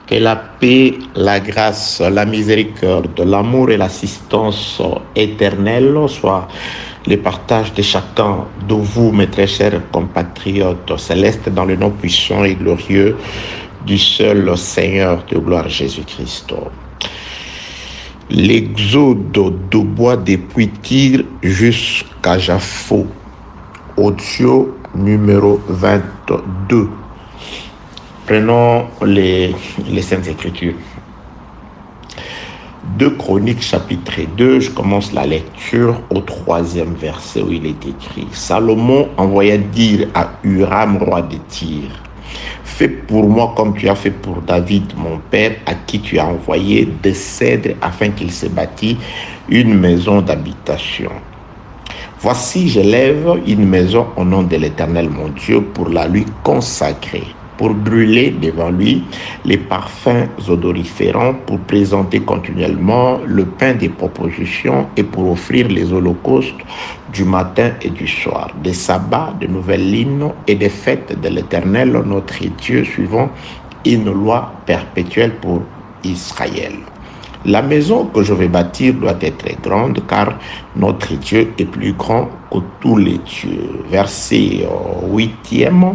Que la paix, la grâce, la miséricorde, l'amour et l'assistance éternelle soient le partage de chacun de vous, mes très chers compatriotes célestes, dans le nom puissant et glorieux du seul Seigneur de gloire Jésus-Christ. L'exode de bois depuis Tyr jusqu'à Jaffo, audio numéro 22. Prenons les Saintes Écritures. 2 Chroniques chapitre 2, je commence la lecture au 3e verset où il est écrit. Salomon envoya dire à Huram, roi de Tyr, fais pour moi comme tu as fait pour David, mon père, à qui tu as envoyé des cèdres afin qu'il se bâtisse une maison d'habitation. Voici, j'élève une maison au nom de l'Éternel mon Dieu pour la lui consacrer, pour brûler devant lui les parfums odoriférants, pour présenter continuellement le pain des propositions et pour offrir les holocaustes du matin et du soir, des sabbats, de nouvelles lignes et des fêtes de l'Éternel notre Dieu, suivant une loi perpétuelle pour Israël. La maison que je vais bâtir doit être très grande, car notre Dieu est plus grand que tous les dieux. Verset 8e.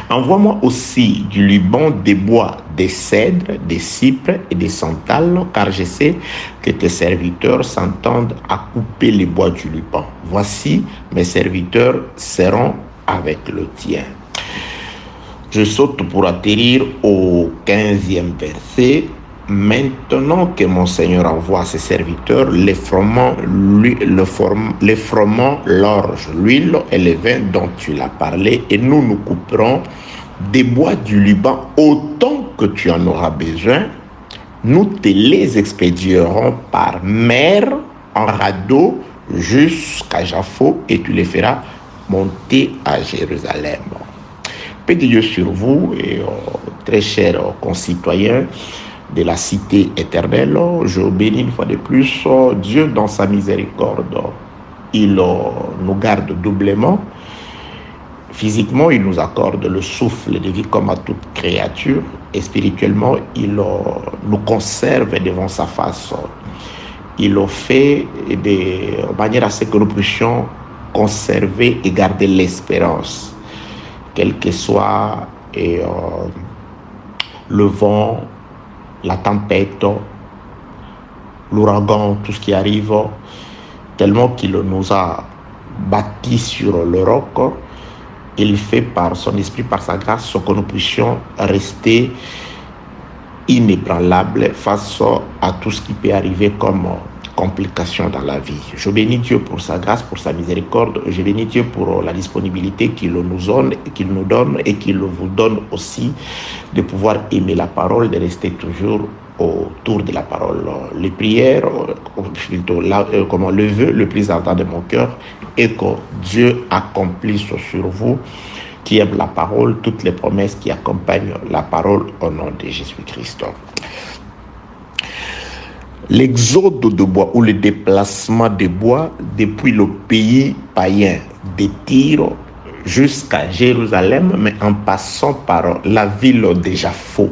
Envoie-moi aussi du Liban des bois, des cèdres, des cypres et des santales, car je sais que tes serviteurs s'entendent à couper les bois du Liban. Voici, mes serviteurs seront avec le tien. Je saute pour atterrir au 15e verset. Maintenant que mon Seigneur envoie ses serviteurs, les froment l'orge, l'huile et le vin dont tu l'as parlé, et nous couperons des bois du Liban autant que tu en auras besoin. Nous te les expédierons par mer, en radeau, jusqu'à Jaffo, et tu les feras monter à Jérusalem. Paix de Dieu sur vous, et très chers concitoyens de la cité éternelle, je bénis une fois de plus Dieu dans sa miséricorde. Il nous garde doublement. Physiquement, il nous accorde le souffle de vie comme à toute créature. Et spirituellement, il nous conserve devant sa face. Il le fait de manière à ce que nous puissions conserver et garder l'espérance, quel que soit le vent, la tempête, l'ouragan, tout ce qui arrive, tellement qu'il nous a bâtis sur le roc. Il fait par son esprit, par sa grâce, ce que nous puissions rester inébranlables face à tout ce qui peut arriver comme complications dans la vie. Je bénis Dieu pour sa grâce, pour sa miséricorde. Je bénis Dieu pour la disponibilité qu'il nous donne et qu'il vous donne aussi de pouvoir aimer la parole, de rester toujours autour de la parole. Les prières, plutôt le vœu le plus ardent de mon cœur est que Dieu accomplisse sur vous qui aime la parole toutes les promesses qui accompagnent la parole au nom de Jésus-Christ. L'exode de bois ou le déplacement de bois depuis le pays païen de Tyr jusqu'à Jérusalem, mais en passant par la ville de Jaffo.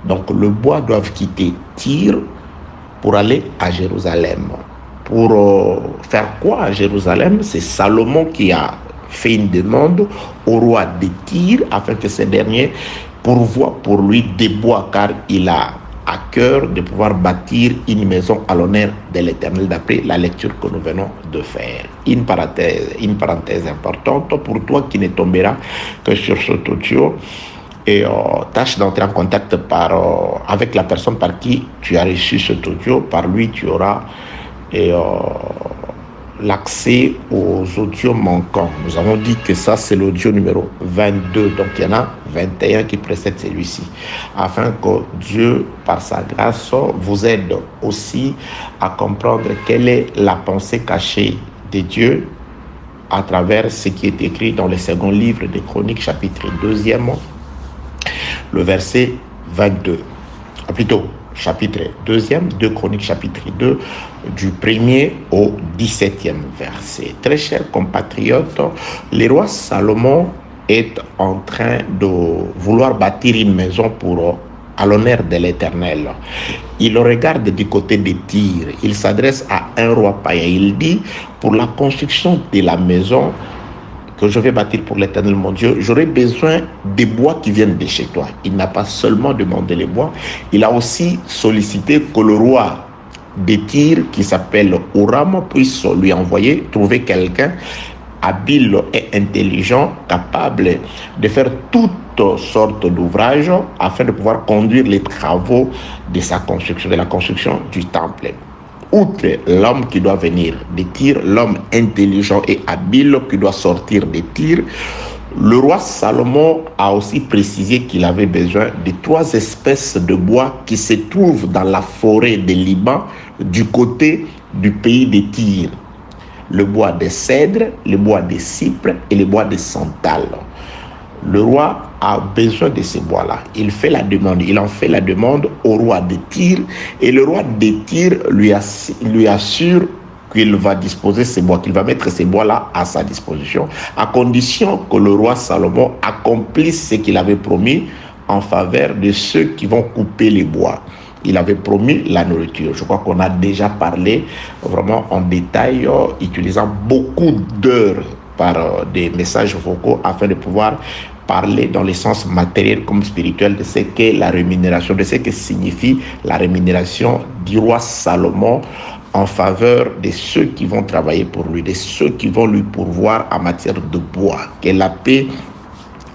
Donc le bois doit quitter Tyr pour aller à Jérusalem. Pour faire quoi à Jérusalem? C'est Salomon qui a fait une demande au roi de Tyr afin que ce dernier pourvoie pour lui des bois, car il a à cœur de pouvoir bâtir une maison à l'honneur de l'Éternel, d'après la lecture que nous venons de faire. Une parenthèse importante pour toi qui ne tombera que sur cet audio, et tâche d'entrer en contact avec la personne par qui tu as reçu cet audio. Par lui, tu auras l'accès aux audios manquants. Nous avons dit que ça, c'est l'audio numéro 22. Donc, il y en a 21 qui précèdent celui-ci. Afin que Dieu, par sa grâce, vous aide aussi à comprendre quelle est la pensée cachée de Dieu à travers ce qui est écrit dans le second livre des Chroniques, chapitre 2e, le verset 22. Plutôt, chapitre 2e, 2 Chroniques chapitre 2, du 1er au 17e verset. Très chers compatriotes, le roi Salomon est en train de vouloir bâtir une maison pour à l'honneur de l'Éternel. Il regarde du côté des Tyr. Il s'adresse à un roi païen. Il dit, pour la construction de la maison que je vais bâtir pour l'Éternel mon Dieu, j'aurai besoin des bois qui viennent de chez toi. Il n'a pas seulement demandé les bois, il a aussi sollicité que le roi des Tyr, qui s'appelle Huram, puisse lui envoyer, trouver quelqu'un habile et intelligent, capable de faire toutes sortes d'ouvrages afin de pouvoir conduire les travaux de sa construction, de la construction du temple. Outre l'homme qui doit venir des Tyr, l'homme intelligent et habile qui doit sortir des Tyr, le roi Salomon a aussi précisé qu'il avait besoin de 3 espèces de bois qui se trouvent dans la forêt des Liban du côté du pays des Tyr. Le bois de cèdre, le bois de cypre et le bois de santal. Le roi a besoin de ces bois-là. Il en fait la demande au roi de Tyr et le roi de Tyr lui assure qu'il va disposer ces bois, qu'il va mettre ces bois-là à sa disposition, à condition que le roi Salomon accomplisse ce qu'il avait promis en faveur de ceux qui vont couper les bois. Il avait promis la nourriture. Je crois qu'on a déjà parlé vraiment en détail, utilisant beaucoup d'heures par des messages vocaux afin de pouvoir parler dans le sens matériel comme spirituel de ce qu'est la rémunération, de ce que signifie la rémunération du roi Salomon en faveur de ceux qui vont travailler pour lui, de ceux qui vont lui pourvoir en matière de bois. Que la paix,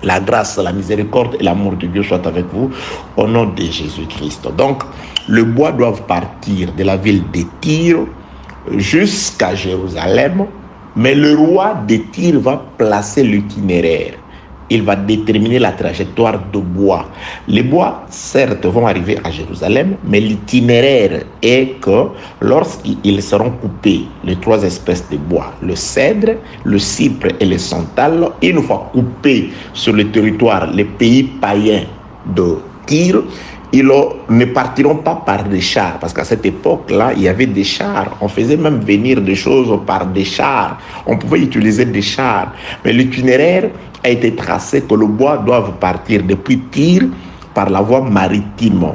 la grâce, la miséricorde et l'amour de Dieu soient avec vous au nom de Jésus-Christ. Donc, le bois doit partir de la ville de Tyr jusqu'à Jérusalem, mais le roi de Tyr va placer l'itinéraire. Il va déterminer la trajectoire de bois. Les bois, certes, vont arriver à Jérusalem, mais l'itinéraire est que lorsqu'ils seront coupés, les 3 espèces de bois, le cèdre, le cypre et le santal, une fois coupés sur le territoire, les pays païens de Tyr, ils ne partiront pas par des chars, parce qu'à cette époque-là, il y avait des chars. On faisait même venir des choses par des chars. On pouvait utiliser des chars. Mais l'itinéraire a été tracé que le bois doit partir depuis Tyr par la voie maritime.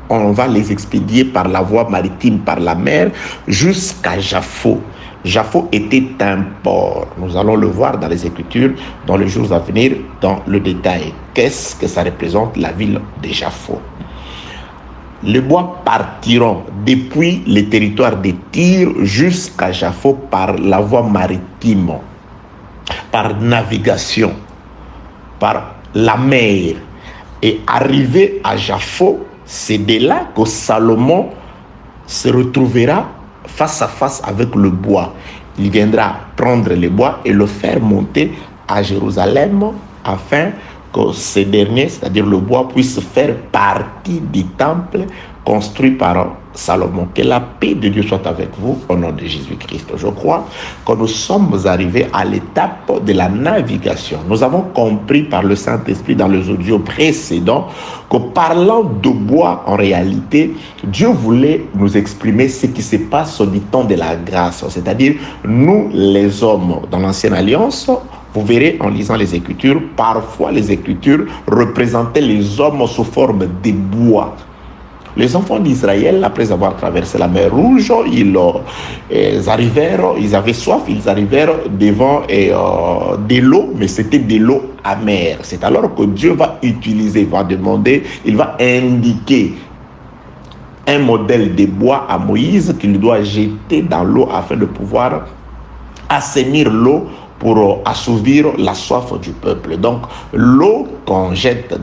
On va les expédier par la voie maritime, par la mer, jusqu'à Jaffo. Jaffo était un port. Nous allons le voir dans les Écritures, dans les jours à venir, dans le détail. Qu'est-ce que ça représente, la ville de Jaffo? Les bois partiront depuis le territoire de Tyr jusqu'à Jaffo par la voie maritime, par navigation, par la mer. Et arrivé à Jaffo, c'est de là que Salomon se retrouvera face à face avec le bois. Il viendra prendre le bois et le faire monter à Jérusalem afin que ce dernier, c'est-à-dire le bois, puisse faire partie du temple construit par Salomon. Que la paix de Dieu soit avec vous au nom de Jésus-Christ. Je crois que nous sommes arrivés à l'étape de la navigation. Nous avons compris par le Saint-Esprit dans les audios précédents que parlant de bois, en réalité, Dieu voulait nous exprimer ce qui se passe du temps de la grâce. C'est-à-dire, nous les hommes dans l'Ancienne Alliance, vous verrez en lisant les Écritures, parfois les Écritures représentaient les hommes sous forme de bois. Les enfants d'Israël, après avoir traversé la mer Rouge, ils arrivèrent, ils avaient soif, ils arrivèrent devant de l'eau, mais c'était de l'eau amère. C'est alors que Dieu va utiliser, va demander, il va indiquer un modèle de bois à Moïse qu'il doit jeter dans l'eau afin de pouvoir assainir l'eau pour assouvir la soif du peuple. Donc, l'eau qu'on jette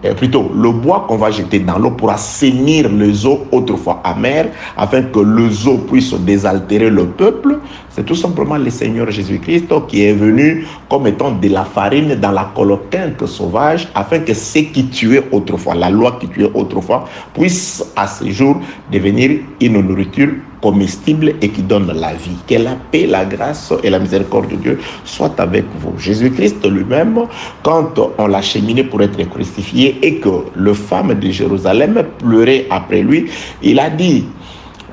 le bois qu'on va jeter dans l'eau pour assainir les eaux autrefois amères, afin que les eaux puissent désaltérer le peuple, c'est tout simplement le Seigneur Jésus-Christ qui est venu comme étant de la farine dans la coloquinte sauvage, afin que ce qui tuait autrefois, la loi qui tuait autrefois, puisse à ce jour devenir une nourriture comestible et qui donne la vie. Que la paix, la grâce et la miséricorde de Dieu soient avec vous. Jésus-Christ lui-même, quand on l'a cheminé pour être crucifié et que les femmes de Jérusalem pleuraient après lui, il a dit: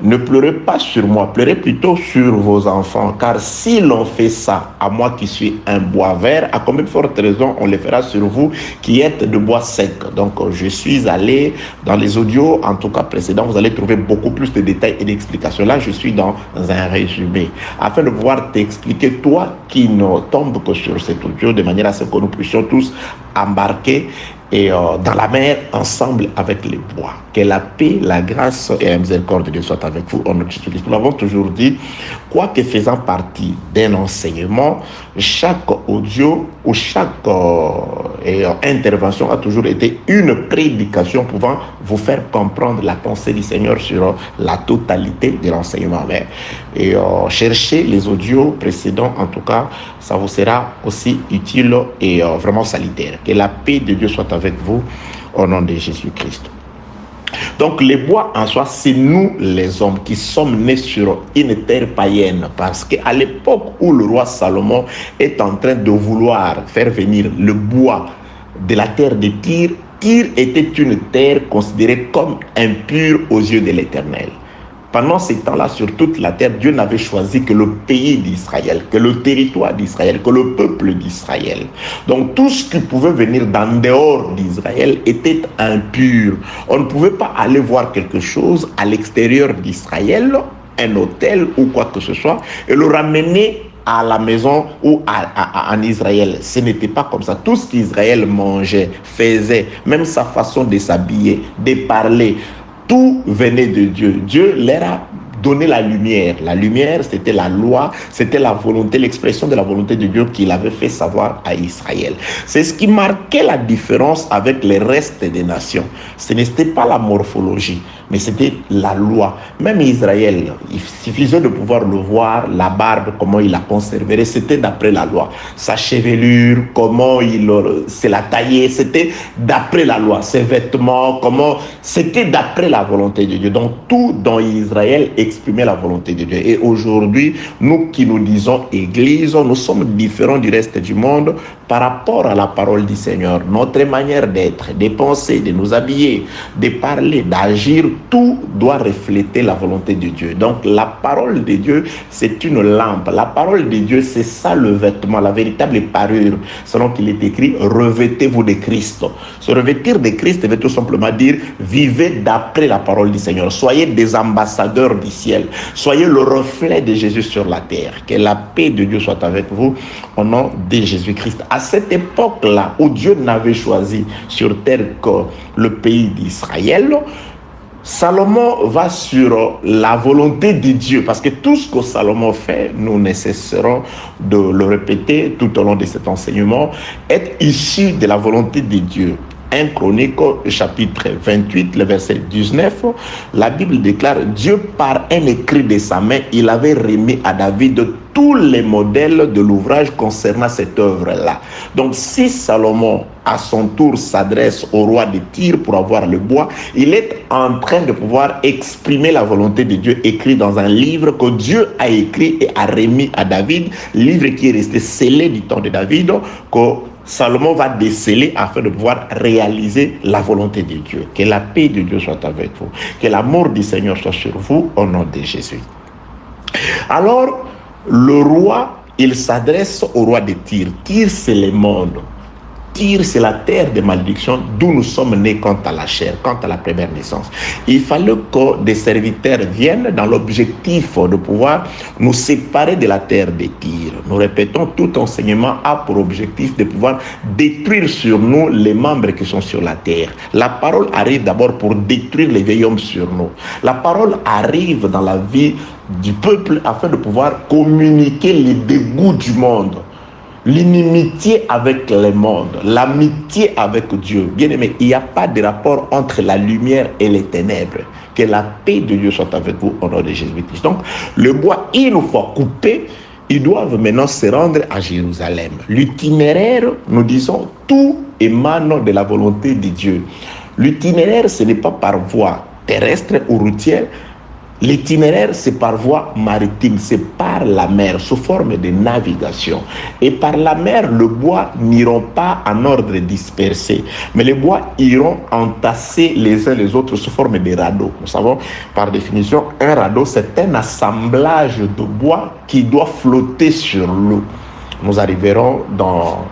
Ne pleurez pas sur moi, pleurez plutôt sur vos enfants, car si l'on fait ça, à moi qui suis un bois vert, à combien de forte raison on le fera sur vous qui êtes de bois sec. Donc je suis allé dans les audios, en tout cas précédents, vous allez trouver beaucoup plus de détails et d'explications. Là, je suis dans un résumé, afin de pouvoir t'expliquer, toi qui ne tombes que sur cet audio, de manière à ce que nous puissions tous embarquer et dans la mer ensemble avec les bois. Que la paix, la grâce et la miséricorde de Dieu soient avec vous au nom de Jésus-Christ. Nous l'avons toujours dit, quoique faisant partie d'un enseignement, chaque audio ou chaque intervention a toujours été une prédication pouvant vous faire comprendre la pensée du Seigneur sur la totalité de l'enseignement. Et cherchez les audios précédents, en tout cas, ça vous sera aussi utile et vraiment salutaire. Que la paix de Dieu soit avec vous au nom de Jésus-Christ. Donc les bois en soi, c'est nous les hommes qui sommes nés sur une terre païenne, parce qu'à l'époque où le roi Salomon est en train de vouloir faire venir le bois de la terre de Tyr, Tyr était une terre considérée comme impure aux yeux de l'Éternel. Pendant ces temps-là, sur toute la terre, Dieu n'avait choisi que le pays d'Israël, que le territoire d'Israël, que le peuple d'Israël. Donc tout ce qui pouvait venir d'en dehors d'Israël était impur. On ne pouvait pas aller voir quelque chose à l'extérieur d'Israël, un hôtel ou quoi que ce soit, et le ramener à la maison ou en Israël. Ce n'était pas comme ça. Tout ce qu'Israël mangeait, faisait, même sa façon de s'habiller, de parler, tout venait de Dieu. Dieu leur a donné la lumière. La lumière, c'était la loi, c'était la volonté, l'expression de la volonté de Dieu qu'il avait fait savoir à Israël. C'est ce qui marquait la différence avec le reste des nations. Ce n'était pas la morphologie, mais c'était la loi. Même Israël, il suffisait de pouvoir le voir, la barbe, comment il la conserverait, c'était d'après la loi. Sa chevelure, comment il se la taillait, c'était d'après la loi. Ses vêtements, comment, c'était d'après la volonté de Dieu. Donc tout dans Israël exprimait la volonté de Dieu. Et aujourd'hui, nous qui nous disons Église, nous sommes différents du reste du monde par rapport à la parole du Seigneur. Notre manière d'être, de penser, de nous habiller, de parler, d'agir, tout doit refléter la volonté de Dieu. Donc la parole de Dieu, c'est une lampe. La parole de Dieu, c'est ça le vêtement, la véritable parure. Selon qu'il est écrit, revêtez-vous de Christ. Se revêtir de Christ veut tout simplement dire, vivez d'après la parole du Seigneur. Soyez des ambassadeurs du ciel. Soyez le reflet de Jésus sur la terre. Que la paix de Dieu soit avec vous au nom de Jésus-Christ. À cette époque-là, où Dieu n'avait choisi sur terre que le pays d'Israël, Salomon va sur la volonté de Dieu, parce que tout ce que Salomon fait, nous ne cesserons de le répéter tout au long de cet enseignement, est issu de la volonté de Dieu. 1 Chronique, chapitre 28, le verset 19, la Bible déclare, Dieu par un écrit de sa main, il avait remis à David tous les modèles de l'ouvrage concernant cette œuvre-là. Donc si Salomon, à son tour, s'adresse au roi de Tyr pour avoir le bois, il est en train de pouvoir exprimer la volonté de Dieu écrit dans un livre que Dieu a écrit et a remis à David, livre qui est resté scellé du temps de David, que Salomon va déceler afin de pouvoir réaliser la volonté de Dieu. Que la paix de Dieu soit avec vous. Que l'amour du Seigneur soit sur vous au nom de Jésus. Alors, le roi, il s'adresse au roi de Tyr. Tyr, c'est le monde. Tyr, c'est la terre de malédiction d'où nous sommes nés quant à la chair, quant à la première naissance. Il fallait que des serviteurs viennent dans l'objectif de pouvoir nous séparer de la terre de Tyr. Nous répétons, tout enseignement a pour objectif de pouvoir détruire sur nous les membres qui sont sur la terre. La parole arrive d'abord pour détruire les vieils hommes sur nous. La parole arrive dans la vie du peuple afin de pouvoir communiquer les dégoûts du monde. L'inimitié avec le monde, l'amitié avec Dieu. Bien aimé, il n'y a pas de rapport entre la lumière et les ténèbres. Que la paix de Dieu soit avec vous au nom de Jésus-Christ. Donc, le bois, une fois coupé, ils doivent maintenant se rendre à Jérusalem. L'itinéraire, nous disons, tout émane de la volonté de Dieu. L'itinéraire, ce n'est pas par voie terrestre ou routière. L'itinéraire, c'est par voie maritime, c'est par la mer, sous forme de navigation. Et par la mer, le bois n'iront pas en ordre dispersé, mais les bois iront entassés les uns les autres sous forme de radeaux. Nous savons, par définition, un radeau, c'est un assemblage de bois qui doit flotter sur l'eau. Nous arriverons dans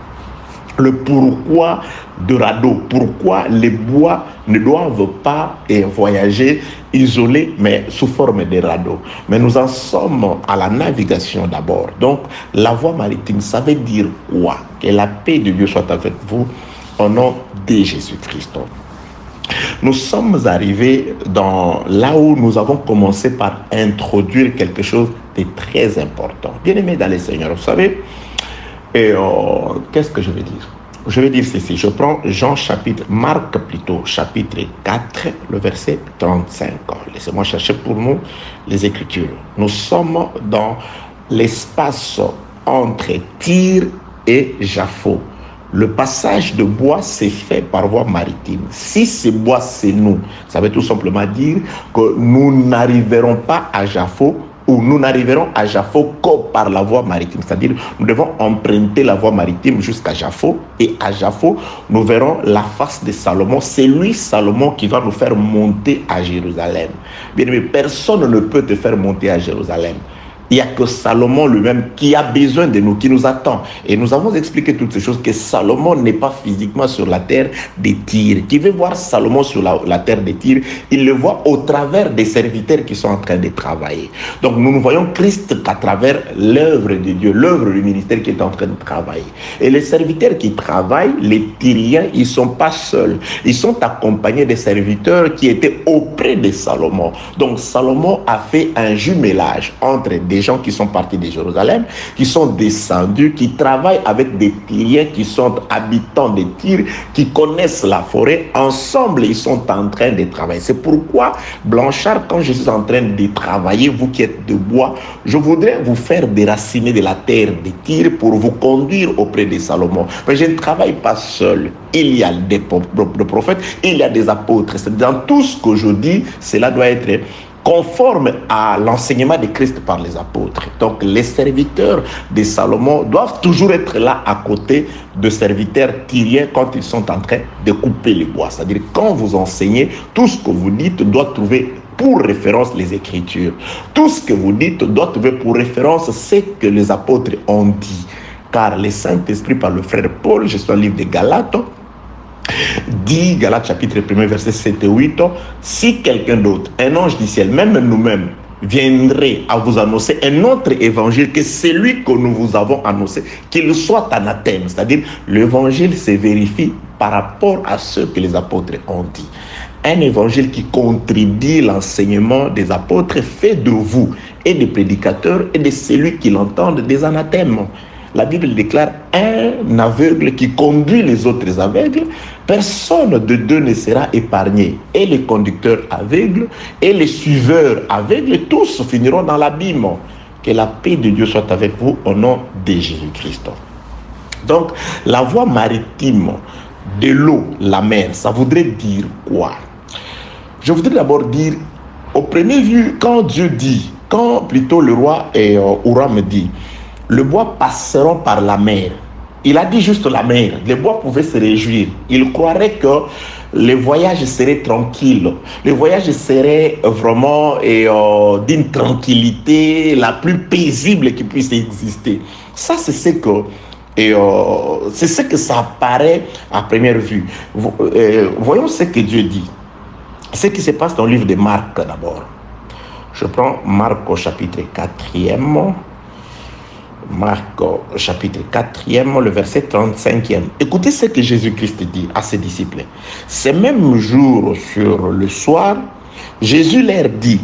le pourquoi de radeau, pourquoi les bois ne doivent pas voyager isolés, mais sous forme de radeau. Mais nous en sommes à la navigation d'abord. Donc, la voie maritime, ça veut dire quoi? Que la paix de Dieu soit avec vous au nom de Jésus-Christ. Nous sommes arrivés dans là où nous avons commencé par introduire quelque chose de très important. Bien-aimés dans les Seigneurs, vous savez, qu'est-ce que je vais dire? Je vais dire ceci, je prends Marc plutôt, chapitre 4, le verset 35. Laissez-moi chercher pour nous les Écritures. Nous sommes dans l'espace entre Tyr et Jaffo. Le passage de bois s'est fait par voie maritime. Si ce bois c'est nous, ça veut tout simplement dire que nous n'arriverons pas à Jaffo, où nous n'arriverons à Jaffo que par la voie maritime. C'est-à-dire, nous devons emprunter la voie maritime jusqu'à Jaffo. Et à Jaffo, nous verrons la face de Salomon. C'est lui, Salomon, qui va nous faire monter à Jérusalem. Bien aimé, personne ne peut te faire monter à Jérusalem. Il n'y a que Salomon lui-même qui a besoin de nous, qui nous attend. Et nous avons expliqué toutes ces choses, que Salomon n'est pas physiquement sur la terre des Tyr. Qui veut voir Salomon sur la terre des Tyr, il le voit au travers des serviteurs qui sont en train de travailler. Donc nous ne voyons Christ qu'à travers l'œuvre de Dieu, l'œuvre du ministère qui est en train de travailler. Et les serviteurs qui travaillent, les Tyriens, ils ne sont pas seuls. Ils sont accompagnés des serviteurs qui étaient auprès de Salomon. Donc Salomon a fait un jumelage entre des gens qui sont partis de Jérusalem, qui sont descendus, qui travaillent avec des Tyriens qui sont habitants des Tyr, qui connaissent la forêt. Ensemble, ils sont en train de travailler. C'est pourquoi, Blanchard, quand je suis en train de travailler, vous qui êtes de bois, je voudrais vous faire déraciner de la terre des Tyr pour vous conduire auprès de Salomon. Mais je ne travaille pas seul. Il y a des prophètes, il y a des apôtres. Dans tout ce que je dis, cela doit être conforme à l'enseignement de Christ par les apôtres. Donc les serviteurs de Salomon doivent toujours être là à côté de serviteurs tyriens quand ils sont en train de couper les bois. C'est-à-dire quand vous enseignez, tout ce que vous dites doit trouver pour référence les Écritures. Tout ce que vous dites doit trouver pour référence ce que les apôtres ont dit. Car le Saint-Esprit par le frère Paul, je suis dans le livre de Galates, dit, Galates chapitre 1, verset 7 et 8, si quelqu'un d'autre, un ange du ciel, même nous-mêmes, viendrait à vous annoncer un autre évangile que celui que nous vous avons annoncé, qu'il soit anathème. C'est-à-dire, l'évangile se vérifie par rapport à ce que les apôtres ont dit. Un évangile qui contribue l'enseignement des apôtres fait de vous et des prédicateurs et de celui qui l'entendent des anathèmes. La Bible déclare un aveugle qui conduit les autres aveugles, personne de deux ne sera épargné. Et les conducteurs aveugles et les suiveurs aveugles, tous finiront dans l'abîme. Que la paix de Dieu soit avec vous au nom de Jésus-Christ. Donc, la voie maritime de l'eau, la mer, ça voudrait dire quoi? Je voudrais d'abord dire, au premier vue, quand Dieu dit, quand plutôt le roi Huram dit, le bois passeront par la mer. Il a dit juste la mer. Les bois pouvaient se réjouir. Il croirait que le voyage serait tranquille. Le voyage serait vraiment d'une tranquillité la plus paisible qui puisse exister. Ça, c'est ce que ça apparaît à première vue. Voyons ce que Dieu dit. Ce qui se passe dans le livre de Marc d'abord. Je prends Marc au chapitre 4e. Marc chapitre 4e, le verset 35e. Écoutez ce que Jésus-Christ dit à ses disciples. Ce même jour, sur le soir, Jésus leur dit,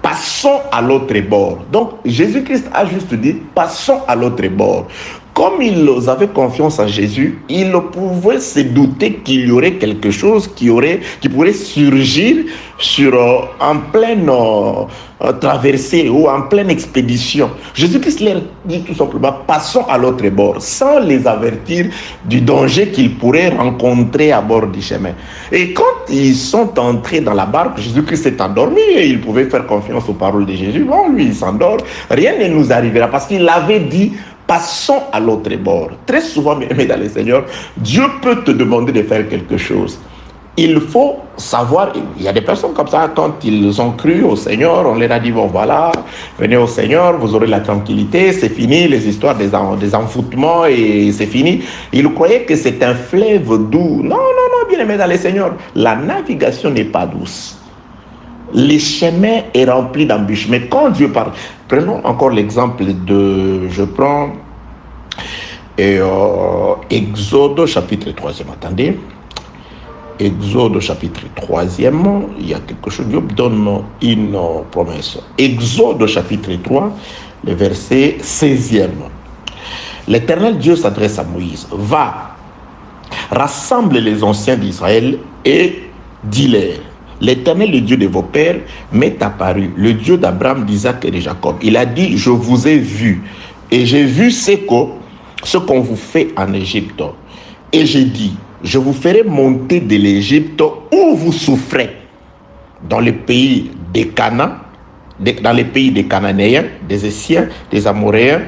passons à l'autre bord. Donc, Jésus-Christ a juste dit, passons à l'autre bord. Comme ils avaient confiance en Jésus, ils pouvaient se douter qu'il y aurait quelque chose qui pourrait surgir en pleine traversée ou en pleine expédition. Jésus-Christ leur dit tout simplement, passons à l'autre bord, sans les avertir du danger qu'ils pourraient rencontrer à bord du chemin. Et quand ils sont entrés dans la barque, Jésus-Christ s'est endormi et ils pouvaient faire confiance aux paroles de Jésus. Bon, lui, il s'endort, rien ne nous arrivera parce qu'il avait dit, passons à l'autre bord. Très souvent, mes amis dans le Seigneur, Dieu peut te demander de faire quelque chose. Il faut savoir, il y a des personnes comme ça, quand ils ont cru au Seigneur, on leur a dit, bon voilà, venez au Seigneur, vous aurez la tranquillité, c'est fini, les histoires des envoûtements et c'est fini. Ils croyaient que c'est un fleuve doux. Non, bien aimé dans le Seigneur, la navigation n'est pas douce. Le chemin est rempli d'embûches. Mais quand Dieu parle, prenons encore l'exemple je prends Exode chapitre 3. Attendez. Exode chapitre 3, il y a quelque chose, Dieu donne une promesse. Exode chapitre 3, le verset 16. L'Éternel Dieu s'adresse à Moïse. Va, rassemble les anciens d'Israël et dis-leur. L'Éternel, le Dieu de vos pères, m'est apparu, le Dieu d'Abraham, d'Isaac et de Jacob. Il a dit, je vous ai vu, et j'ai vu ce qu'on vous fait en Égypte. Et j'ai dit, je vous ferai monter de l'Égypte où vous souffrez, dans le pays des Canaan, dans les pays des Cananéens, des Essiens, des Amoréens,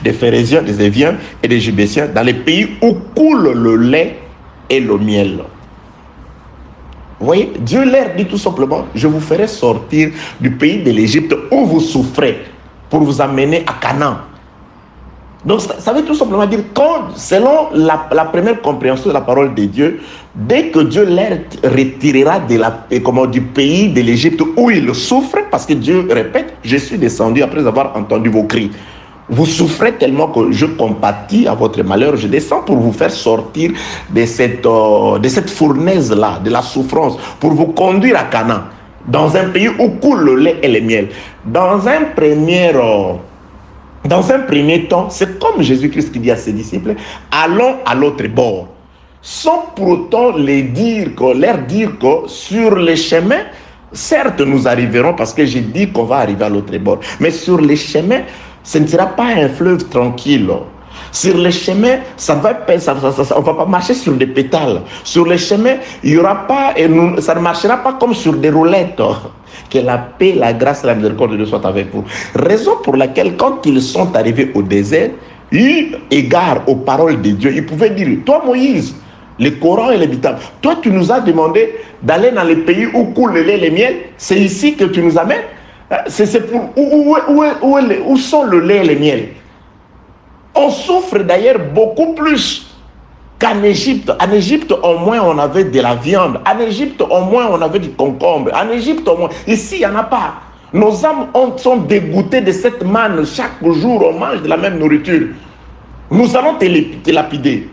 des Phérésiens, des Éviens et des Jubésiens, dans les pays où coule le lait et le miel. Vous voyez, Dieu leur dit tout simplement, je vous ferai sortir du pays de l'Égypte où vous souffrez pour vous amener à Canaan. Donc ça veut tout simplement dire, selon la première compréhension de la parole de Dieu, dès que Dieu leur retirera du pays de l'Égypte où ils souffrent, parce que Dieu répète, je suis descendu après avoir entendu vos cris. Vous souffrez tellement que je compatis à votre malheur. Je descends pour vous faire sortir de cette fournaise-là, de la souffrance, pour vous conduire à Canaan, dans un pays où coule le lait et le miel. Dans un premier temps, c'est comme Jésus-Christ qui dit à ses disciples, allons à l'autre bord. Sans pour autant leur dire que sur le chemin, certes nous arriverons parce que j'ai dit qu'on va arriver à l'autre bord. Mais sur le chemin, ce ne sera pas un fleuve tranquille. Sur le chemin, on ne va pas marcher sur des pétales. Sur le chemin, ça ne marchera pas comme sur des roulettes. Que la paix, la grâce et la miséricorde de Dieu soient avec vous. Raison pour laquelle, quand ils sont arrivés au désert, eu égard aux paroles de Dieu, ils pouvaient dire, toi Moïse, le Coran et l'Évitable, toi tu nous as demandé d'aller dans les pays où coule le lait et le miel, c'est ici que tu nous amènes. C'est pour où sont le lait et le miel? On souffre d'ailleurs beaucoup plus qu'en Égypte. En Égypte, au moins, on avait de la viande. En Égypte, au moins, on avait du concombre. En Égypte, au moins. Ici, il n'y en a pas. Nos âmes sont dégoûtées de cette manne. Chaque jour, on mange de la même nourriture. Nous allons te lapider.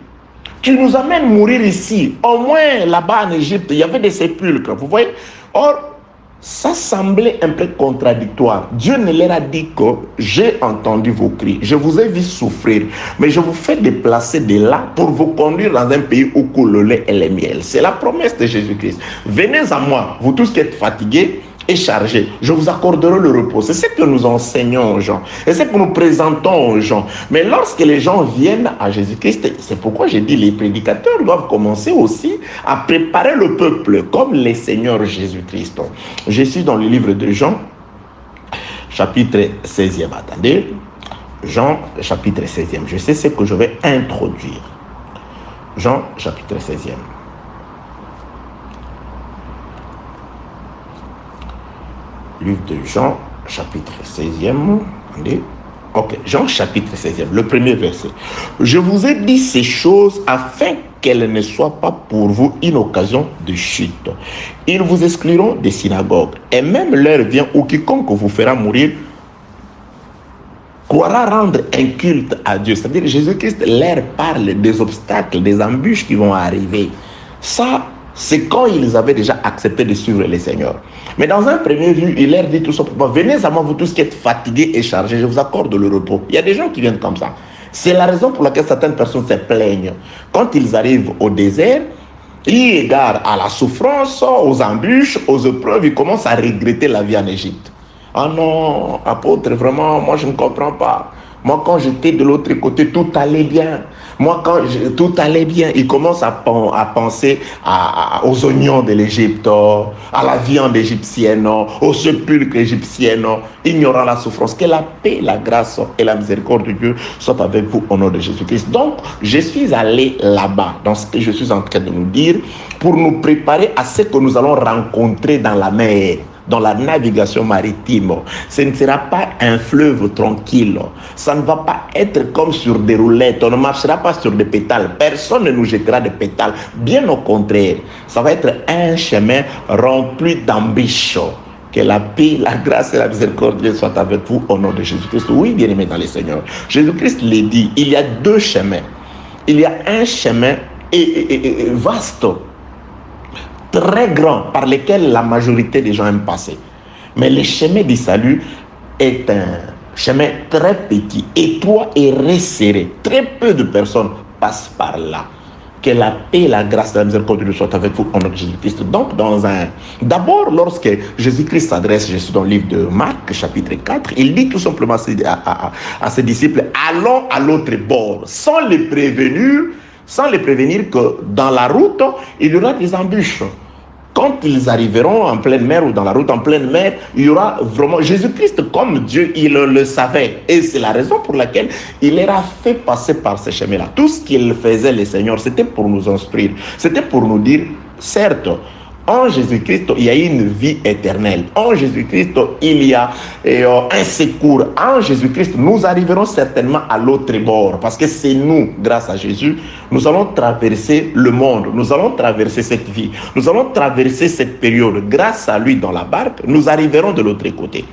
Tu nous amènes mourir ici. Au moins, là-bas en Égypte, il y avait des sépulcres. Vous voyez? Or, ça semblait un peu contradictoire. Dieu ne leur a dit que j'ai entendu vos cris, je vous ai vu souffrir, mais je vous fais déplacer de là pour vous conduire dans un pays où coule le lait et le miel. C'est la promesse de Jésus-Christ. Venez à moi, vous tous qui êtes fatigués et chargés, je vous accorderai le repos. C'est ce que nous enseignons aux gens et c'est ce que nous présentons aux gens. Mais lorsque les gens viennent à Jésus-Christ, c'est pourquoi j'ai dit les prédicateurs doivent commencer aussi à préparer le peuple comme les seigneurs Jésus-Christ. Je suis dans le livre de Jean, chapitre 16e. Attendez, Jean, chapitre 16e. Je sais ce que je vais introduire. Jean, chapitre 16e. Livre de Jean, chapitre 16e. Attendez. Ok, Jean, chapitre 16e, le premier verset. Je vous ai dit ces choses afin qu'elles ne soient pas pour vous une occasion de chute. Ils vous excluront des synagogues. Et même l'heure vient où quiconque vous fera mourir croira rendre un culte à Dieu. C'est-à-dire Jésus-Christ leur parle des obstacles, des embûches qui vont arriver. Ça, c'est quand ils avaient déjà accepté de suivre le Seigneur. Mais dans un premier vue, il leur dit tout simplement, venez à moi vous tous qui êtes fatigués et chargés, je vous accorde le repos. Il y a des gens qui viennent comme ça. C'est la raison pour laquelle certaines personnes se plaignent. Quand ils arrivent au désert, eu égard à la souffrance, aux embûches, aux épreuves, ils commencent à regretter la vie en Égypte. Ah non, apôtre, vraiment, moi je ne comprends pas. Moi, quand j'étais de l'autre côté, tout allait bien. Moi, tout allait bien, ils commencent à penser aux oignons de l'Égypte, à la viande égyptienne, au sépulcre égyptien, ignorant la souffrance. Que la paix, la grâce et la miséricorde de Dieu soient avec vous au nom de Jésus-Christ. Donc, je suis allé là-bas, dans ce que je suis en train de nous dire, pour nous préparer à ce que nous allons rencontrer dans la mer. Dans la navigation maritime, ce ne sera pas un fleuve tranquille. Ça ne va pas être comme sur des roulettes. On ne marchera pas sur des pétales. Personne ne nous jettera des pétales. Bien au contraire, ça va être un chemin rempli d'ambition. Que la paix, la grâce et la miséricorde soient avec vous au nom de Jésus-Christ. Oui, bien-aimés dans le Seigneur. Jésus-Christ l'a dit, il y a deux chemins. Il y a un chemin vaste, très grand, par lesquels la majorité des gens aiment passer. Mais le chemin du salut est un chemin très petit, étroit et resserré. Très peu de personnes passent par là. Que la paix, la grâce et la miséricorde de Dieu soient avec vous au nom de Jésus-Christ. Donc, d'abord, lorsque Jésus-Christ s'adresse, je suis dans le livre de Marc, chapitre 4, il dit tout simplement à ses disciples, allons à l'autre bord, sans les prévenir que dans la route, il y aura des embûches. Quand ils arriveront en pleine mer ou dans la route en pleine mer, il y aura vraiment Jésus-Christ comme Dieu, il le savait. Et c'est la raison pour laquelle il leur a fait passer par ces chemins-là. Tout ce qu'il faisait, le Seigneur, c'était pour nous instruire. C'était pour nous dire, certes, en Jésus-Christ, il y a une vie éternelle. En Jésus-Christ, il y a un secours. En Jésus-Christ, nous arriverons certainement à l'autre bord. Parce que c'est nous, grâce à Jésus, nous allons traverser le monde. Nous allons traverser cette vie. Nous allons traverser cette période. Grâce à lui dans la barque, nous arriverons de l'autre côté.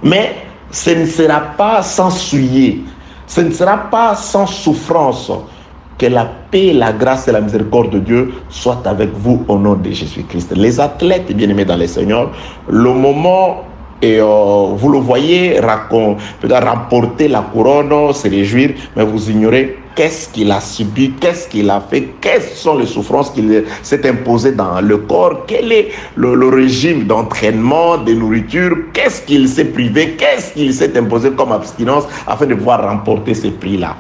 Mais ce ne sera pas sans souiller. Ce ne sera pas sans souffrance. Que la paix, la grâce et la miséricorde de Dieu soient avec vous au nom de Jésus-Christ. Les athlètes, bien-aimés dans le Seigneur, le moment, vous le voyez, remporter la couronne, se réjouir, mais vous ignorez qu'est-ce qu'il a subi, qu'est-ce qu'il a fait, quelles sont les souffrances qu'il s'est imposées dans le corps, quel est le régime d'entraînement, de nourriture, qu'est-ce qu'il s'est privé, qu'est-ce qu'il s'est imposé comme abstinence afin de pouvoir remporter ce prix-là.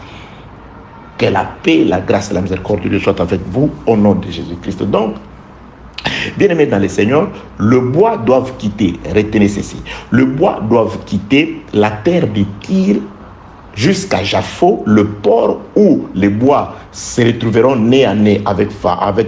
Que la paix, la grâce et la miséricorde de Dieu soient avec vous au nom de Jésus-Christ. Donc, bien-aimés dans le Seigneur, le bois doit quitter, retenez ceci, le bois doit quitter la terre de Tyr jusqu'à Japhos, le port où les bois se retrouveront nez à nez avec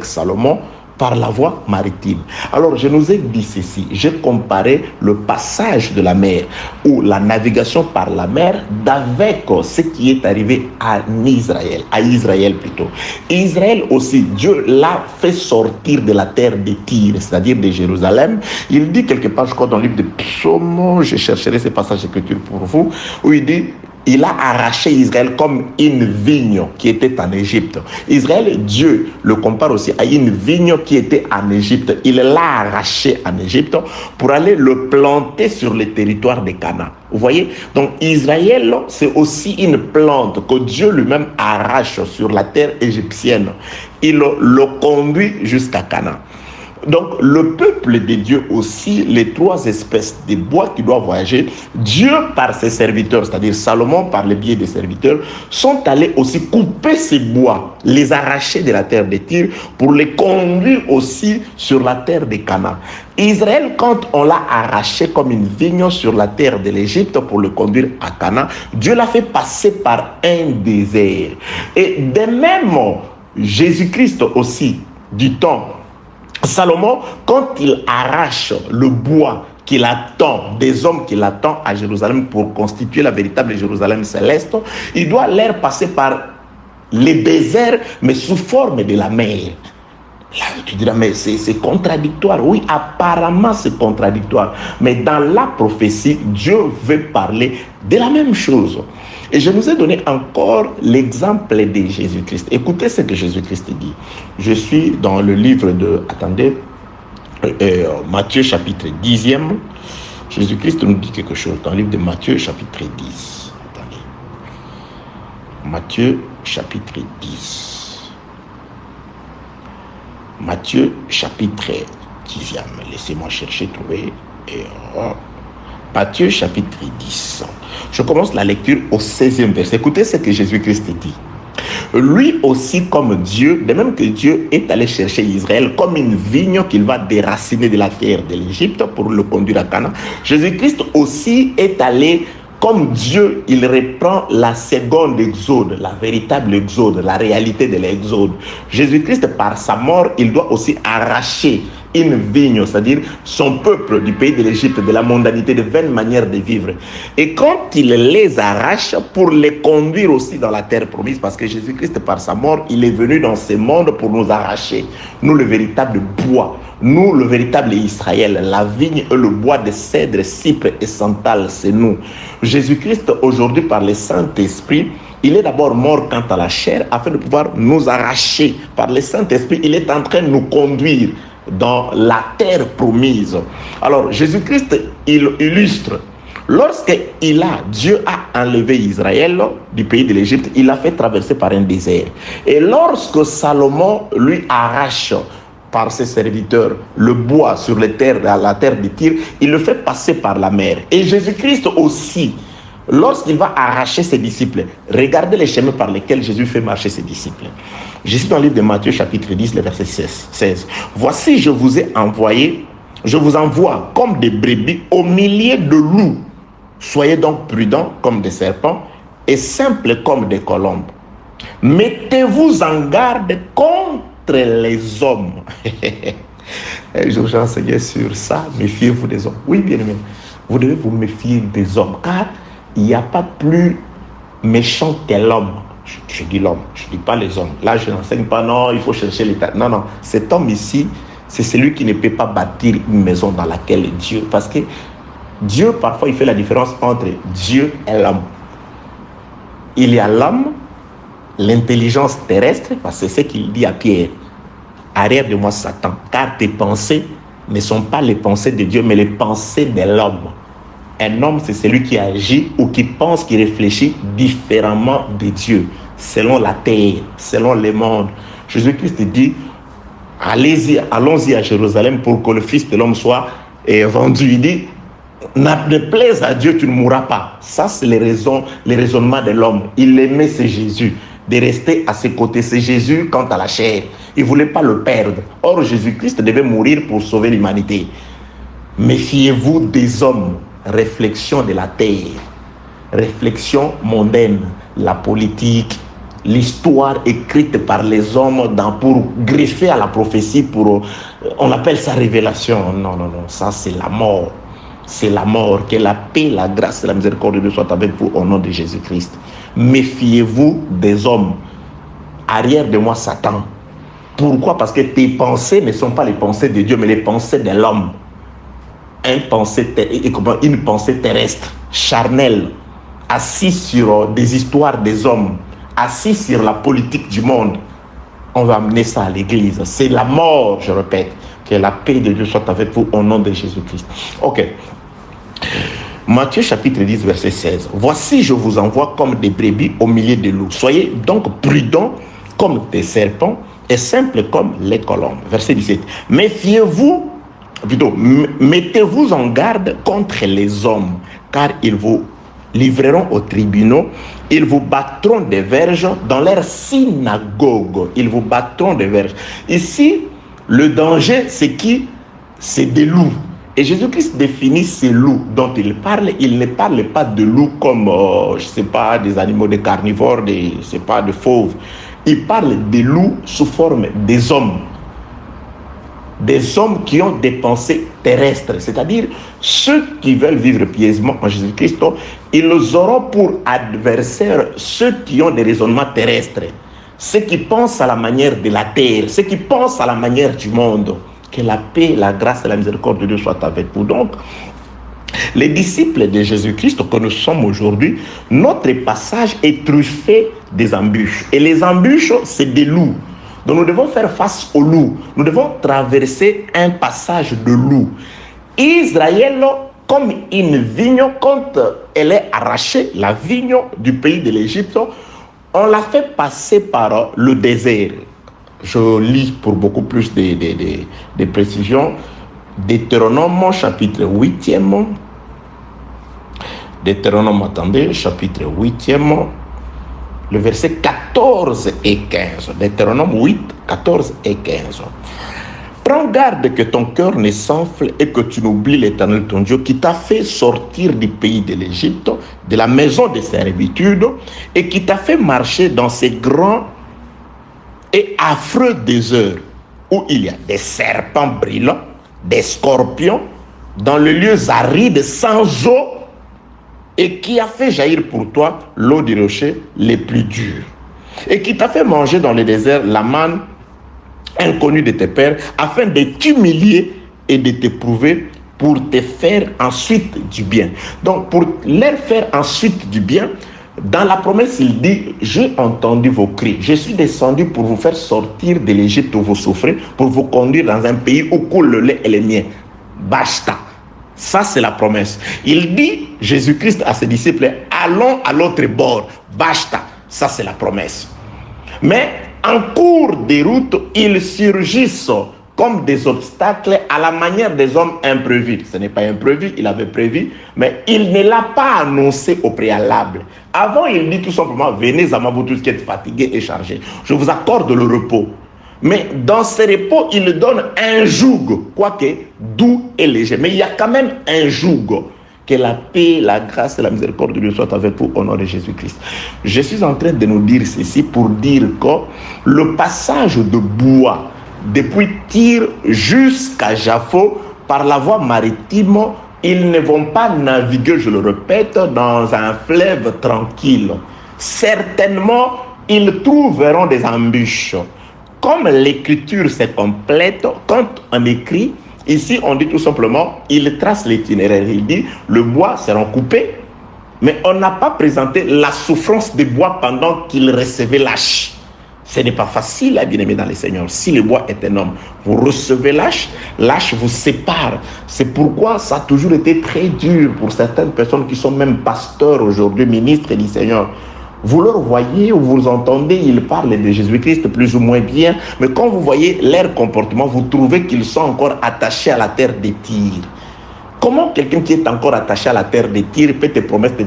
Salomon, par la voie maritime. Alors, je nous ai dit ceci, j'ai comparé le passage de la mer ou la navigation par la mer d'avec ce qui est arrivé à Israël plutôt. Israël aussi, Dieu l'a fait sortir de la terre de Tyr, c'est-à-dire de Jérusalem. Il dit quelque part, je crois dans le livre de Psaume, je chercherai ces passages d'écriture pour vous, où il dit, il a arraché Israël comme une vigne qui était en Égypte. Israël, Dieu le compare aussi à une vigne qui était en Égypte. Il l'a arraché en Égypte pour aller le planter sur le territoire de Canaan. Vous voyez? Donc Israël, c'est aussi une plante que Dieu lui-même arrache sur la terre égyptienne. Il le conduit jusqu'à Canaan. Donc, le peuple de Dieu aussi, les trois espèces de bois qui doivent voyager, Dieu par ses serviteurs, c'est-à-dire Salomon par le biais des serviteurs, sont allés aussi couper ces bois, les arracher de la terre de Tyr pour les conduire aussi sur la terre de Canaan. Israël, quand on l'a arraché comme une vigne sur la terre de l'Égypte pour le conduire à Canaan, Dieu l'a fait passer par un désert. Et de même, Jésus-Christ aussi, du temps, Salomon, quand il arrache le bois qu'il attend, des hommes qu'il attend à Jérusalem pour constituer la véritable Jérusalem céleste, il doit leur passer par les déserts, mais sous forme de la mer. Là, tu diras, mais c'est contradictoire. Oui, apparemment, c'est contradictoire. Mais dans la prophétie, Dieu veut parler de la même chose. Et je vous ai donné encore l'exemple de Jésus-Christ. Écoutez ce que Jésus-Christ dit. Je suis dans le livre de, Matthieu chapitre 10e. Jésus-Christ nous dit quelque chose dans le livre de Matthieu chapitre 10. Matthieu chapitre 10. Matthieu chapitre 10. Laissez-moi chercher, trouver. Matthieu chapitre 10. Je commence la lecture au 16e verset. Écoutez ce que Jésus-Christ dit. Lui aussi comme Dieu, de même que Dieu est allé chercher Israël comme une vigne qu'il va déraciner de la terre de l'Égypte pour le conduire à Canaan, Jésus-Christ aussi est allé comme Dieu, il reprend la seconde exode, la véritable exode, la réalité de l'exode. Jésus-Christ, par sa mort, il doit aussi arracher une vigne, c'est-à-dire son peuple du pays de l'Égypte, de la mondanité, de vaines manières de vivre. Et quand il les arrache pour les conduire aussi dans la terre promise, parce que Jésus-Christ, par sa mort, il est venu dans ce monde pour nous arracher, nous le véritable bois, nous le véritable Israël, la vigne et le bois de cèdre, cypre et santal, c'est nous. Jésus-Christ, aujourd'hui, par le Saint-Esprit, il est d'abord mort quant à la chair, afin de pouvoir nous arracher. Par le Saint-Esprit, il est en train de nous conduire dans la terre promise. Alors, Jésus-Christ, il illustre. Lorsque Dieu a enlevé Israël du pays de l'Égypte, il l'a fait traverser par un désert. Et lorsque Salomon lui arrache par ses serviteurs le bois sur la terre de Tyr, il le fait passer par la mer. Et Jésus-Christ aussi, lorsqu'il va arracher ses disciples, regardez les chemins par lesquels Jésus fait marcher ses disciples. Je suis dans le livre de Matthieu chapitre 10, le verset 16. Voici, je vous envoie comme des brebis au milieu de loups. Soyez donc prudents comme des serpents et simples comme des colombes. Mettez-vous en garde contre les hommes. Je vous enseigne sur ça. Méfiez-vous des hommes. Oui, bien aimé. Vous devez vous méfier des hommes, car il n'y a pas plus méchant que l'homme. Je dis l'homme, je ne dis pas les hommes. Là, je n'enseigne pas, non, il faut chercher l'état. Non, non. Cet homme ici, c'est celui qui ne peut pas bâtir une maison dans laquelle Dieu... Parce que Dieu, parfois, il fait la différence entre Dieu et l'homme. Il y a l'homme, l'intelligence terrestre, parce que c'est ce qu'il dit à Pierre. Arrière de moi, Satan, car tes pensées ne sont pas les pensées de Dieu, mais les pensées de l'homme. Un homme, c'est celui qui agit ou qui pense, qui réfléchit différemment de Dieu, selon la terre, selon le monde. Jésus-Christ dit, allons-y à Jérusalem pour que le Fils de l'homme soit vendu. Il dit, ne plaise à Dieu, tu ne mourras pas. Ça, c'est les raisonnements de l'homme. Il aimait, c'est Jésus, de rester à ses côtés. C'est Jésus quant à la chair. Il ne voulait pas le perdre. Or, Jésus-Christ devait mourir pour sauver l'humanité. Méfiez-vous des hommes. Réflexion de la terre, réflexion mondaine, la politique, l'histoire écrite par les hommes pour greffer à la prophétie, on appelle ça révélation. Non, non, non, ça c'est la mort. C'est la mort. Que la paix, la grâce et la miséricorde de Dieu soient avec vous au nom de Jésus-Christ. Méfiez-vous des hommes. Arrière de moi, Satan. Pourquoi? Parce que tes pensées ne sont pas les pensées de Dieu, mais les pensées de l'homme. Une pensée terrestre, charnelle, assise sur des histoires des hommes, assise sur la politique du monde. On va amener ça à l'église. C'est la mort, je répète. Que la paix de Dieu soit avec vous au nom de Jésus-Christ. Ok. Matthieu chapitre 10, verset 16. Voici, je vous envoie comme des brebis au milieu des loups. Soyez donc prudents comme des serpents et simples comme les colombes. Verset 17. Mettez-vous en garde contre les hommes, car ils vous livreront aux tribunaux, ils vous battront des verges dans leur synagogue. Ils vous battront des verges. Ici, le danger, c'est qui? C'est des loups. Et Jésus-Christ définit ces loups dont il parle. Il ne parle pas de loups comme, des animaux de carnivores, de fauves. Il parle des loups sous forme des hommes. Des hommes qui ont des pensées terrestres, c'est-à-dire ceux qui veulent vivre pieusement en Jésus-Christ, ils auront pour adversaires ceux qui ont des raisonnements terrestres, ceux qui pensent à la manière de la terre, ceux qui pensent à la manière du monde. Que la paix, la grâce et la miséricorde de Dieu soient avec vous. Donc, les disciples de Jésus-Christ que nous sommes aujourd'hui, notre passage est truffé des embûches. Et les embûches, c'est des loups. Donc nous devons faire face aux loups. Nous devons traverser un passage de loups. Israël, comme une vigne, quand elle est arrachée, la vigne du pays de l'Égypte, On l'a fait passer par le désert. Je lis pour beaucoup plus de précisions. Deutéronome, chapitre 8e. Deutéronome, attendez, chapitre 8e. Le verset 14 et 15. Deutéronome 8, 14 et 15. Prends garde que ton cœur ne s'enfle et que tu n'oublies l'Éternel ton Dieu qui t'a fait sortir du pays de l'Égypte, de la maison de servitude, et qui t'a fait marcher dans ces grands et affreux déserts où il y a des serpents brillants, des scorpions, dans les lieux arides sans eau, et qui a fait jaillir pour toi l'eau du rocher les plus durs, et qui t'a fait manger dans le désert la manne inconnue de tes pères, afin de t'humilier et de t'éprouver pour te faire ensuite du bien. Donc, pour leur faire ensuite du bien, dans la promesse, il dit, j'ai entendu vos cris, je suis descendu pour vous faire sortir de l'Égypte où vous souffrez, pour vous conduire dans un pays où coule le lait et les miels. Basta. Ça, c'est la promesse. Il dit, Jésus-Christ à ses disciples, allons à l'autre bord. Basta. Ça, c'est la promesse. Mais en cours de route, ils surgissent comme des obstacles à la manière des hommes imprévus. Ce n'est pas imprévu, il avait prévu, mais il ne l'a pas annoncé au préalable. Avant, il dit tout simplement, venez à moi, vous tous qui êtes fatigués et chargés. Je vous accorde le repos. Mais dans ce repos, il donne un joug, quoique doux et léger. Mais il y a quand même un joug. Que la paix, la grâce et la miséricorde de Dieu soient avec vous au nom de Jésus-Christ. Je suis en train de nous dire ceci pour dire que le passage de bois depuis Tyr jusqu'à Jaffo par la voie maritime, ils ne vont pas naviguer, je le répète, dans un fleuve tranquille. Certainement, ils trouveront des embûches. Comme l'écriture se complète, quand on écrit, ici on dit tout simplement, il trace l'itinéraire, il dit, le bois sera coupé, mais on n'a pas présenté la souffrance des bois pendant qu'il recevait l'âche. Ce n'est pas facile, bien aimé dans le Seigneur. Si le bois est un homme, vous recevez l'âche vous sépare. C'est pourquoi ça a toujours été très dur pour certaines personnes qui sont même pasteurs aujourd'hui, ministres du Seigneur. Vous leur voyez ou vous entendez, ils parlent de Jésus-Christ plus ou moins bien, mais quand vous voyez leur comportement, vous trouvez qu'ils sont encore attachés à la terre des Tyr. Comment quelqu'un qui est encore attaché à la terre des Tyr peut te promettre de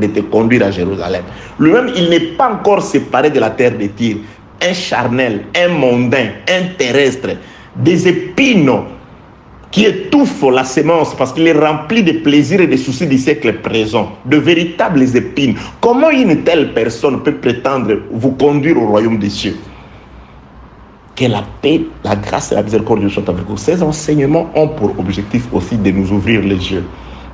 te conduire à Jérusalem? Lui-même, il n'est pas encore séparé de la terre des Tyr. Un charnel, un mondain, un terrestre, des épines qui étouffe la sémence parce qu'il est rempli de plaisirs et de soucis du siècle présent, de véritables épines. Comment une telle personne peut prétendre vous conduire au royaume des cieux? Que la paix, la grâce et la miséricorde de Dieu soient avec vous. Ces enseignements ont pour objectif aussi de nous ouvrir les yeux.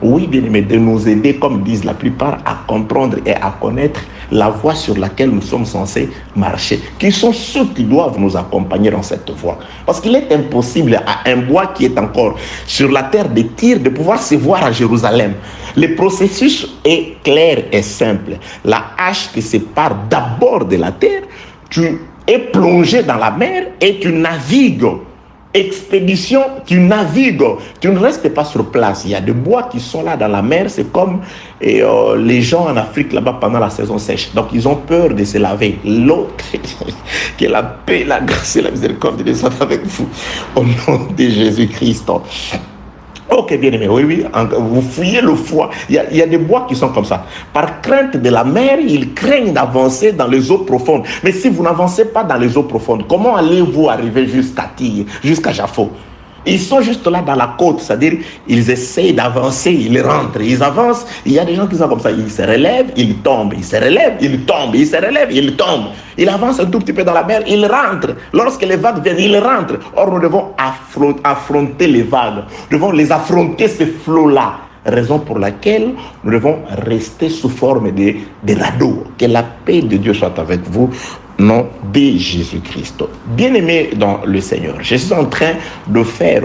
Oui, bien aimé, de nous aider, comme disent la plupart, à comprendre et à connaître la voie sur laquelle nous sommes censés marcher, qui sont ceux qui doivent nous accompagner dans cette voie. Parce qu'il est impossible à un bois qui est encore sur la terre de Tyr de pouvoir se voir à Jérusalem. Le processus est clair et simple. La hache qui sépare d'abord de la terre, tu es plongé dans la mer et tu navigues. Expédition, tu navigues, tu ne restes pas sur place. Il y a des bois qui sont là dans la mer, c'est comme les gens en Afrique là-bas pendant la saison sèche. Donc ils ont peur de se laver. L'autre, que la paix, la grâce et la miséricorde de Dieu soient avec vous au nom de Jésus-Christ. Ok, bien aimé, oui, vous fouillez le foie. Il y a des bois qui sont comme ça. Par crainte de la mer, ils craignent d'avancer dans les eaux profondes. Mais si vous n'avancez pas dans les eaux profondes, comment allez-vous arriver jusqu'à Tyr, jusqu'à Jaffo? Ils sont juste là dans la côte, c'est-à-dire ils essayent d'avancer, ils rentrent, ils avancent. Il y a des gens qui sont comme ça, ils se relèvent, ils tombent, ils se relèvent, ils tombent, ils se relèvent, ils tombent. Ils avancent un tout petit peu dans la mer, ils rentrent. Lorsque les vagues viennent, ils rentrent. Or, nous devons affronter les vagues. Nous devons les affronter, ces flots-là. Raison pour laquelle nous devons rester sous forme de radeaux. Que la paix de Dieu soit avec vous, nom de Jésus-Christ. Bien-aimé dans le Seigneur, je suis en train de faire,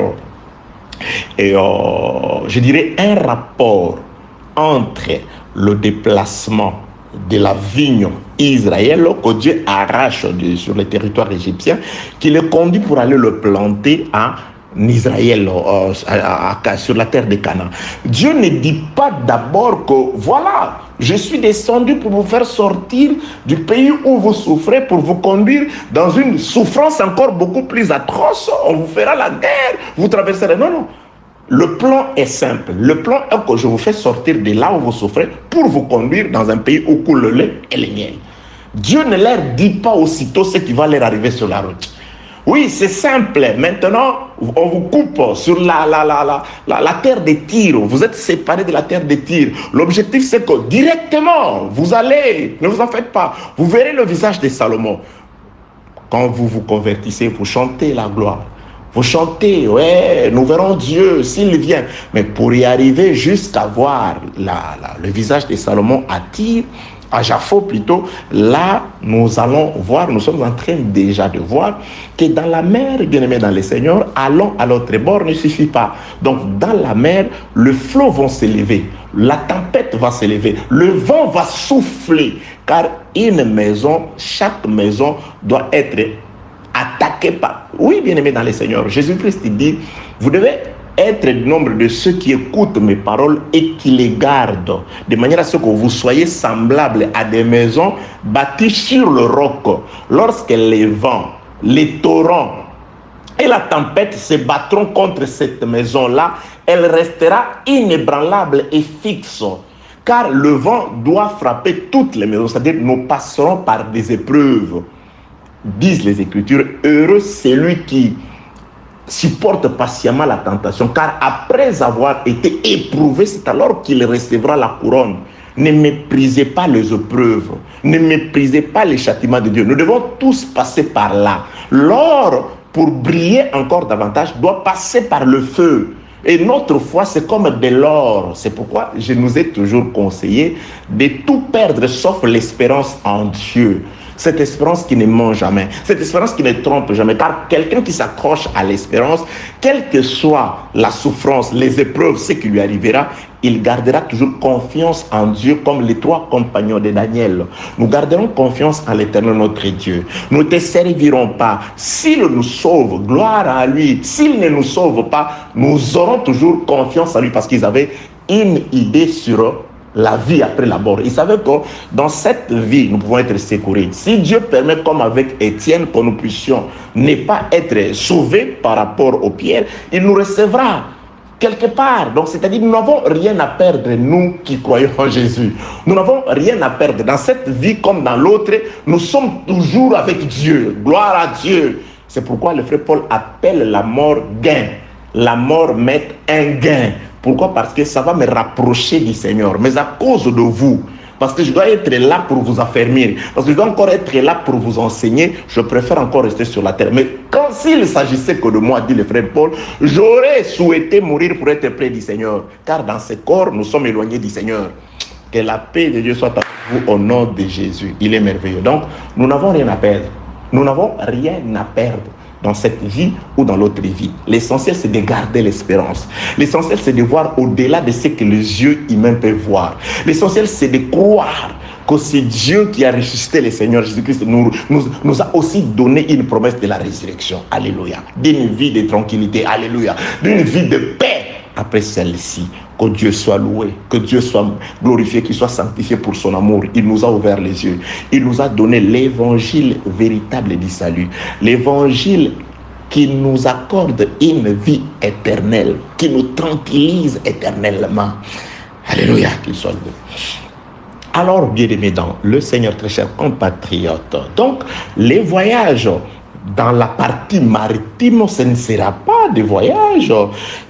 je dirais, un rapport entre le déplacement de la vigne Israël que Dieu arrache sur le territoire égyptien, qui le conduit pour aller le planter à Israël, sur la terre de Canaan. Dieu ne dit pas d'abord que voilà, je suis descendu pour vous faire sortir du pays où vous souffrez, pour vous conduire dans une souffrance encore beaucoup plus atroce. On vous fera la guerre, vous traverserez. Non, non. Le plan est simple. Le plan est que je vous fais sortir de là où vous souffrez pour vous conduire dans un pays où coule le lait et le miel. Dieu ne leur dit pas aussitôt ce qui va leur arriver sur la route. Oui, c'est simple. Maintenant, on vous coupe sur la terre de Tyr. Vous êtes séparés de la terre de Tyr. L'objectif, c'est que directement, vous allez, ne vous en faites pas, vous verrez le visage de Salomon. Quand vous vous convertissez, vous chantez la gloire. Vous chantez, ouais, nous verrons Dieu s'il vient. Mais pour y arriver jusqu'à voir le visage de Salomon à Tyr, à Jaffo plutôt, là, nous allons voir, nous sommes en train déjà de voir que dans la mer, bien aimé dans le Seigneur, allons à l'autre bord ne suffit pas. Donc, dans la mer, le flot va s'élever, la tempête va s'élever, le vent va souffler, car une maison, chaque maison doit être attaquée par... Oui, bien aimé dans le Seigneur, Jésus-Christ dit, vous devez être du nombre de ceux qui écoutent mes paroles et qui les gardent, de manière à ce que vous soyez semblables à des maisons bâties sur le roc. Lorsque les vents, les torrents et la tempête se battront contre cette maison-là, elle restera inébranlable et fixe. Car le vent doit frapper toutes les maisons, c'est-à-dire nous passerons par des épreuves. Disent les Écritures, heureux celui qui supporte patiemment la tentation, car après avoir été éprouvé, c'est alors qu'il recevra la couronne. Ne méprisez pas les épreuves, ne méprisez pas les châtiments de Dieu. Nous devons tous passer par là. L'or, pour briller encore davantage, doit passer par le feu. Et notre foi, c'est comme de l'or. C'est pourquoi je nous ai toujours conseillé de tout perdre sauf l'espérance en Dieu. Cette espérance qui ne ment jamais, cette espérance qui ne trompe jamais, car quelqu'un qui s'accroche à l'espérance, quelle que soit la souffrance, les épreuves, ce qui lui arrivera, il gardera toujours confiance en Dieu comme les 3 compagnons de Daniel. Nous garderons confiance en l'Éternel notre Dieu. Nous ne te servirons pas. S'il nous sauve, gloire à lui. S'il ne nous sauve pas, nous aurons toujours confiance en lui parce qu'ils avaient une idée sur la vie après la mort. Ils savaient que dans cette vie, nous pouvons être secourus. Si Dieu permet, comme avec Étienne, que nous puissions ne pas être sauvés par rapport aux pierres, il nous recevra quelque part. Donc, c'est-à-dire, nous n'avons rien à perdre, nous qui croyons en Jésus. Nous n'avons rien à perdre. Dans cette vie comme dans l'autre, nous sommes toujours avec Dieu. Gloire à Dieu. C'est pourquoi le frère Paul appelle la mort gain. La mort met un gain. Pourquoi? Parce que ça va me rapprocher du Seigneur. Mais à cause de vous, parce que je dois être là pour vous affermir, parce que je dois encore être là pour vous enseigner, je préfère encore rester sur la terre. Mais quand s'il s'agissait que de moi, dit le frère Paul, j'aurais souhaité mourir pour être près du Seigneur. Car dans ce corps, nous sommes éloignés du Seigneur. Que la paix de Dieu soit avec vous au nom de Jésus. Il est merveilleux. Donc, nous n'avons rien à perdre. Nous n'avons rien à perdre dans cette vie ou dans l'autre vie. L'essentiel, c'est de garder l'espérance. L'essentiel, c'est de voir au-delà de ce que les yeux humains peuvent voir. L'essentiel, c'est de croire que c'est Dieu qui a ressuscité le Seigneur Jésus-Christ, nous a aussi donné une promesse de la résurrection. Alléluia. D'une vie de tranquillité. Alléluia. D'une vie de paix après celle-ci. Que Dieu soit loué, que Dieu soit glorifié, qu'il soit sanctifié pour son amour. Il nous a ouvert les yeux. Il nous a donné l'évangile véritable du salut. L'évangile qui nous accorde une vie éternelle, qui nous tranquillise éternellement. Alléluia, qu'il soit loué. Alors, bien-aimés dans le Seigneur, très chers compatriotes, donc les voyages dans la partie maritime, ce ne sera pas de voyage.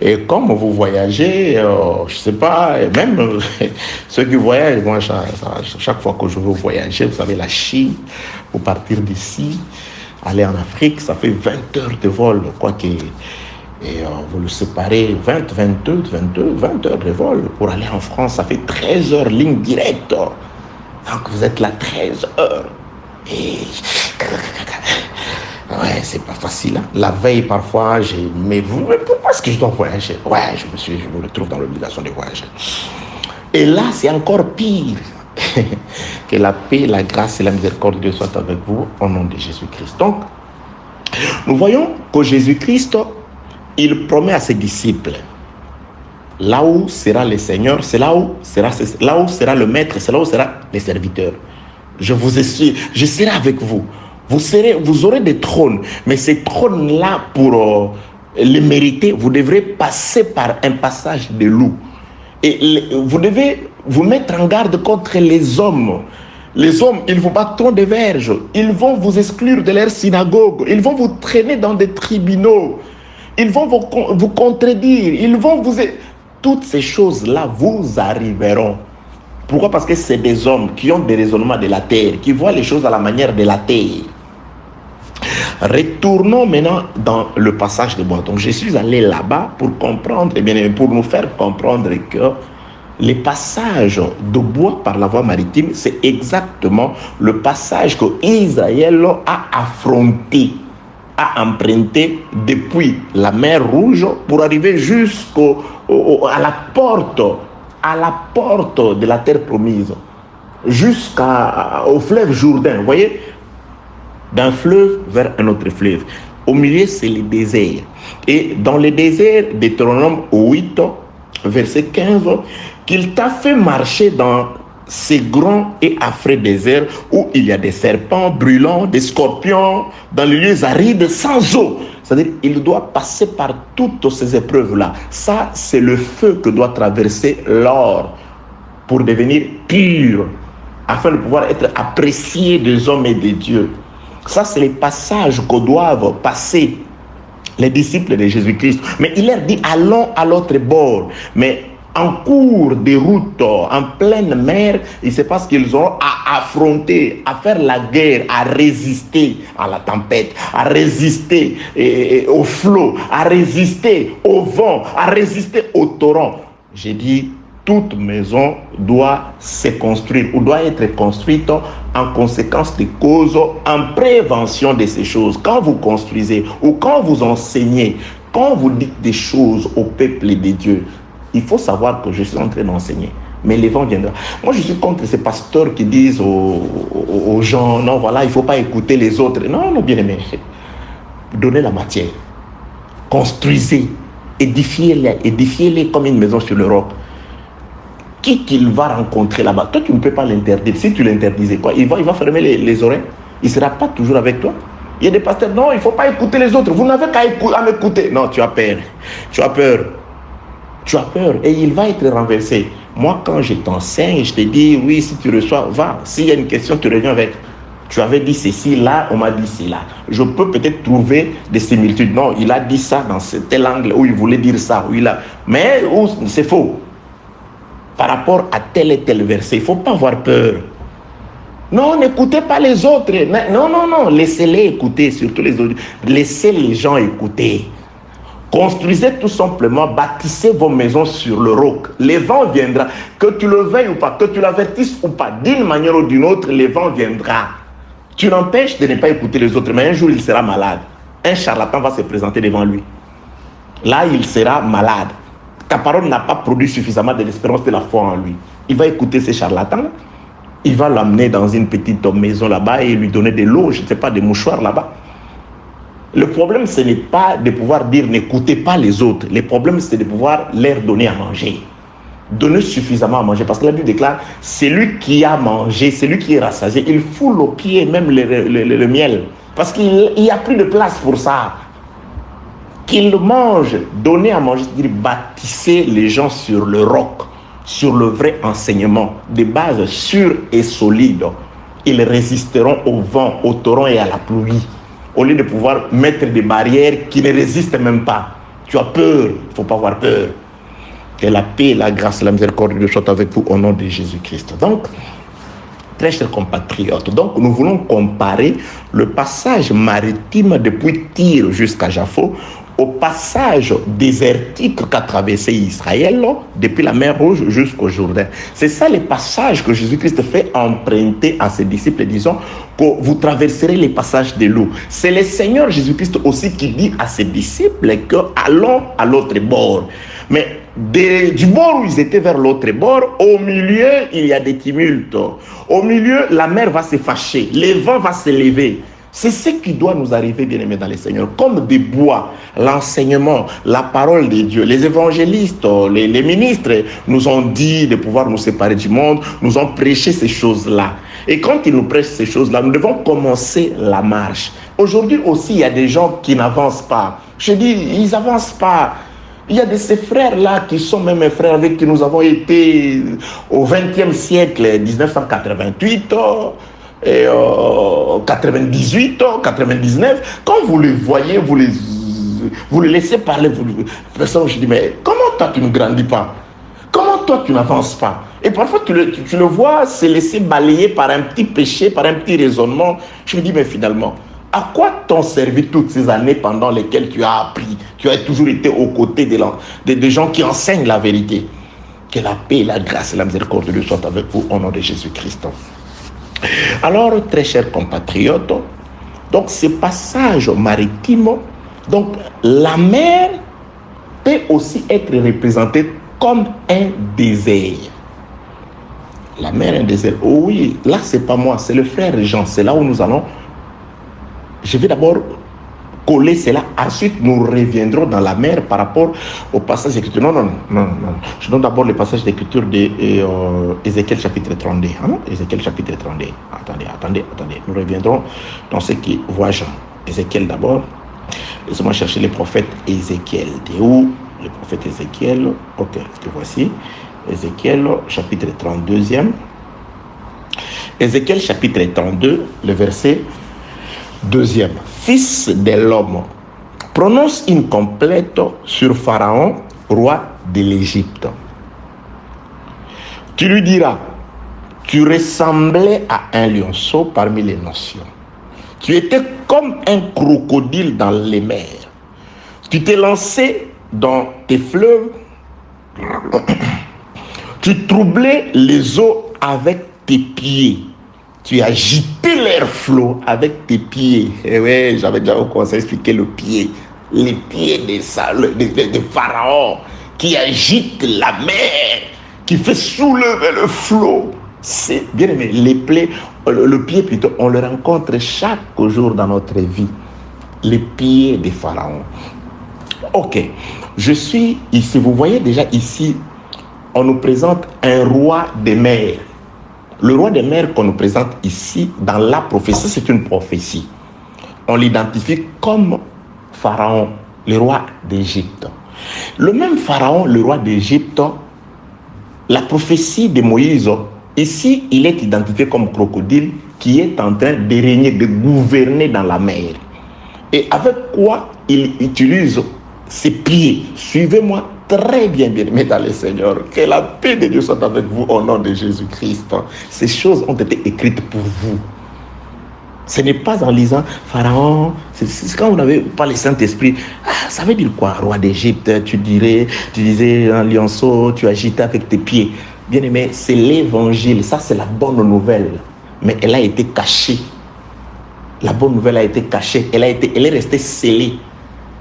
Et comme vous voyagez, je ne sais pas, même ceux qui voyagent, moi, chaque fois que je veux voyager, vous savez, la Chine, pour partir d'ici, aller en Afrique, ça fait 20 heures de vol, quoi que... Et vous le séparez 20 heures de vol. Pour aller en France, ça fait 13 heures ligne directe. Donc vous êtes là 13 heures. Et... ouais, c'est pas facile. Hein? La veille, parfois, mais pourquoi est-ce que je dois voyager? Ouais, je me retrouve dans l'obligation de voyager. Et là, c'est encore pire. Que la paix, la grâce et la miséricorde de Dieu soient avec vous au nom de Jésus-Christ. Donc, nous voyons que Jésus-Christ, il promet à ses disciples, là où sera le Seigneur, c'est là où sera le Maître, c'est là où sera les serviteurs. Je vous assure, je serai avec vous. Vous aurez des trônes, mais ces trônes-là, pour les mériter, vous devrez passer par un passage de loup. Et vous devez vous mettre en garde contre les hommes. Les hommes, ils vous battront des verges. Ils vont vous exclure de leur synagogue. Ils vont vous traîner dans des tribunaux. Ils vont vous contredire. Ils vont vous... Toutes ces choses-là vous arriveront. Pourquoi? Parce que c'est des hommes qui ont des raisonnements de la terre, qui voient les choses à la manière de la terre. Retournons maintenant dans le passage de bois. Donc je suis allé là-bas pour comprendre, et bien pour nous faire comprendre que les passages de bois par la voie maritime, c'est exactement le passage que Israël a affronté, a emprunté depuis la mer Rouge pour arriver à la porte de la terre promise, jusqu'au fleuve Jourdain. Vous voyez, d'un fleuve vers un autre fleuve. Au milieu, c'est le désert. Et dans le désert, Deutéronome 8, verset 15, qu'il t'a fait marcher dans ces grands et affreux déserts où il y a des serpents brûlants, des scorpions, dans les lieux arides sans eau. C'est-à-dire qu'il doit passer par toutes ces épreuves-là. Ça, c'est le feu que doit traverser l'or pour devenir pur, afin de pouvoir être apprécié des hommes et des dieux. Ça, c'est les passages que doivent passer les disciples de Jésus-Christ. Mais il leur dit, allons à l'autre bord. Mais en cours de route, en pleine mer, il se passe qu'ils auront à affronter, à faire la guerre, à résister à la tempête, à résister au flot, à résister au vent, à résister au torrent. J'ai dit, toute maison doit se construire ou doit être construite en conséquence des causes, en prévention de ces choses. Quand vous construisez ou quand vous enseignez, quand vous dites des choses au peuple de Dieu, il faut savoir que je suis en train d'enseigner. Mais le vent viendra. Moi, je suis contre ces pasteurs qui disent aux gens, non, voilà, il ne faut pas écouter les autres. Non, non, bien aimé. Donnez la matière. Construisez. Édifiez-les comme une maison sur le roc. Qui qu'il va rencontrer là-bas, toi, tu ne peux pas l'interdire. Si tu l'interdisais, quoi, il va fermer les oreilles. Il ne sera pas toujours avec toi. Il y a des pasteurs, non, il ne faut pas écouter les autres. Vous n'avez qu'à m'écouter. Non, tu as peur. Tu as peur. Tu as peur et il va être renversé. Moi, quand je t'enseigne, je te dis, oui, si tu reçois, va. S'il y a une question, tu reviens avec. Tu avais dit ceci, là, on m'a dit cela. Je peux peut-être trouver des similitudes. Non, il a dit ça dans tel angle où il voulait dire ça. Mais c'est faux. Par rapport à tel et tel verset, il ne faut pas avoir peur. Non, n'écoutez pas les autres. Non. Laissez-les écouter, surtout les autres. Laissez les gens écouter. Construisez tout simplement, bâtissez vos maisons sur le roc. Le vent viendra, que tu le veuilles ou pas, que tu l'avertisses ou pas, d'une manière ou d'une autre, le vent viendra. Tu l'empêches de ne pas écouter les autres, mais un jour il sera malade. Un charlatan va se présenter devant lui. Là, il sera malade. Ta parole n'a pas produit suffisamment de l'espérance de la foi en lui. Il va écouter ces charlatans, il va l'amener dans une petite maison là-bas et lui donner de l'eau, je ne sais pas, des mouchoirs là-bas. Le problème, ce n'est pas de pouvoir dire n'écoutez pas les autres. Le problème, c'est de pouvoir leur donner à manger. Donner suffisamment à manger. Parce que la Bible déclare, celui qui a mangé, celui qui est rassasié, il foule aux pieds même le miel. Parce qu'il n'y a plus de place pour ça. Qu'il mange, donner à manger, c'est-à-dire bâtissez les gens sur le roc, sur le vrai enseignement, des bases sûres et solides. Ils résisteront au vent, au torrent et à la pluie. Au lieu de pouvoir mettre des barrières qui ne résistent même pas. Tu as peur, il ne faut pas avoir peur. Que la paix, la grâce et la miséricorde de Dieu soient avec vous au nom de Jésus-Christ. Donc, très chers compatriotes, donc nous voulons comparer le passage maritime depuis Tyr jusqu'à Jaffo au passage désertique qu'a traversé Israël depuis la mer Rouge jusqu'au Jourdain. C'est ça le passage que Jésus-Christ fait emprunter à ses disciples, disons que vous traverserez les passages de l'eau. C'est le Seigneur Jésus-Christ aussi qui dit à ses disciples que allons à l'autre bord. Mais du bord où ils étaient vers l'autre bord, au milieu, il y a des tumultes. Au milieu, la mer va se fâcher, le vent va se lever. C'est ce qui doit nous arriver, bien-aimés dans les Seigneurs, comme des bois, l'enseignement, la parole de Dieu. Les évangélistes, les ministres nous ont dit de pouvoir nous séparer du monde, nous ont prêché ces choses-là. Et quand ils nous prêchent ces choses-là, nous devons commencer la marche. Aujourd'hui aussi, il y a des gens qui n'avancent pas. Je dis, ils n'avancent pas. Il y a de ces frères-là qui sont même mes frères avec qui nous avons été au XXe siècle, 1988, et 98, 99. Quand vous les voyez, vous les laissez parler. Je dis, mais comment toi tu ne grandis pas? Comment toi tu n'avances pas? Et parfois tu le vois se laisser balayer par un petit péché, par un petit raisonnement. Je me dis, mais finalement, à quoi t'ont servi toutes ces années pendant lesquelles tu as appris? Tu as toujours été aux côtés des gens qui enseignent la vérité. Que la paix, la grâce et la miséricorde de Dieu soient avec vous au nom de Jésus-Christ. Alors, très chers compatriotes, donc ce passage maritime, donc la mer peut aussi être représentée comme un désert. La mer est un désert. Oh oui, là c'est pas moi, c'est le frère Jean, c'est là où nous allons. Je vais d'abord coller cela, ensuite nous reviendrons dans la mer par rapport au passage d'écriture. Non. Je donne d'abord le passage d'écriture de Ézéchiel chapitre 32. Ézéchiel chapitre 32. Attendez. Nous reviendrons dans ce qui voit Jean. Ézéchiel d'abord. Laissez-moi chercher le prophète Ézéchiel. T'es où? Le prophète Ézéchiel. Ok, te voici. Ézéchiel chapitre 32e. Ézéchiel chapitre 32, le verset 2e. Fils de l'homme, prononce une complète sur Pharaon, roi de l'Égypte. Tu lui diras, tu ressemblais à un lionceau parmi les nations. Tu étais comme un crocodile dans les mers. Tu t'es lancé dans tes fleuves. Tu troublais les eaux avec tes pieds. Tu as agité leurs flots avec tes pieds. Et ouais, j'avais déjà commencé à expliquer le pied. Les pieds de Pharaon qui agite la mer, qui fait soulever le flot. C'est bien aimé, les plaies, le pied plutôt, on le rencontre chaque jour dans notre vie. Les pieds de Pharaon. Ok, je suis ici, vous voyez déjà ici, on nous présente un roi des mers. Le roi des mers qu'on nous présente ici, dans la prophétie, c'est une prophétie. On l'identifie comme Pharaon, le roi d'Égypte. Le même Pharaon, le roi d'Égypte, la prophétie de Moïse, ici, il est identifié comme crocodile qui est en train de régner, de gouverner dans la mer. Et avec quoi il utilise ses pieds? Suivez-moi très bien, bien-aimés dans le Seigneur. Que la paix de Dieu soit avec vous au nom de Jésus-Christ. Ces choses ont été écrites pour vous. Ce n'est pas en lisant Pharaon, c'est quand vous n'avez pas le Saint-Esprit. Ah, ça veut dire quoi, roi d'Égypte? Tu disais un lionceau, tu agitais avec tes pieds. Bien-aimé, c'est l'évangile, ça c'est la bonne nouvelle. Mais elle a été cachée. La bonne nouvelle a été cachée, elle est restée scellée.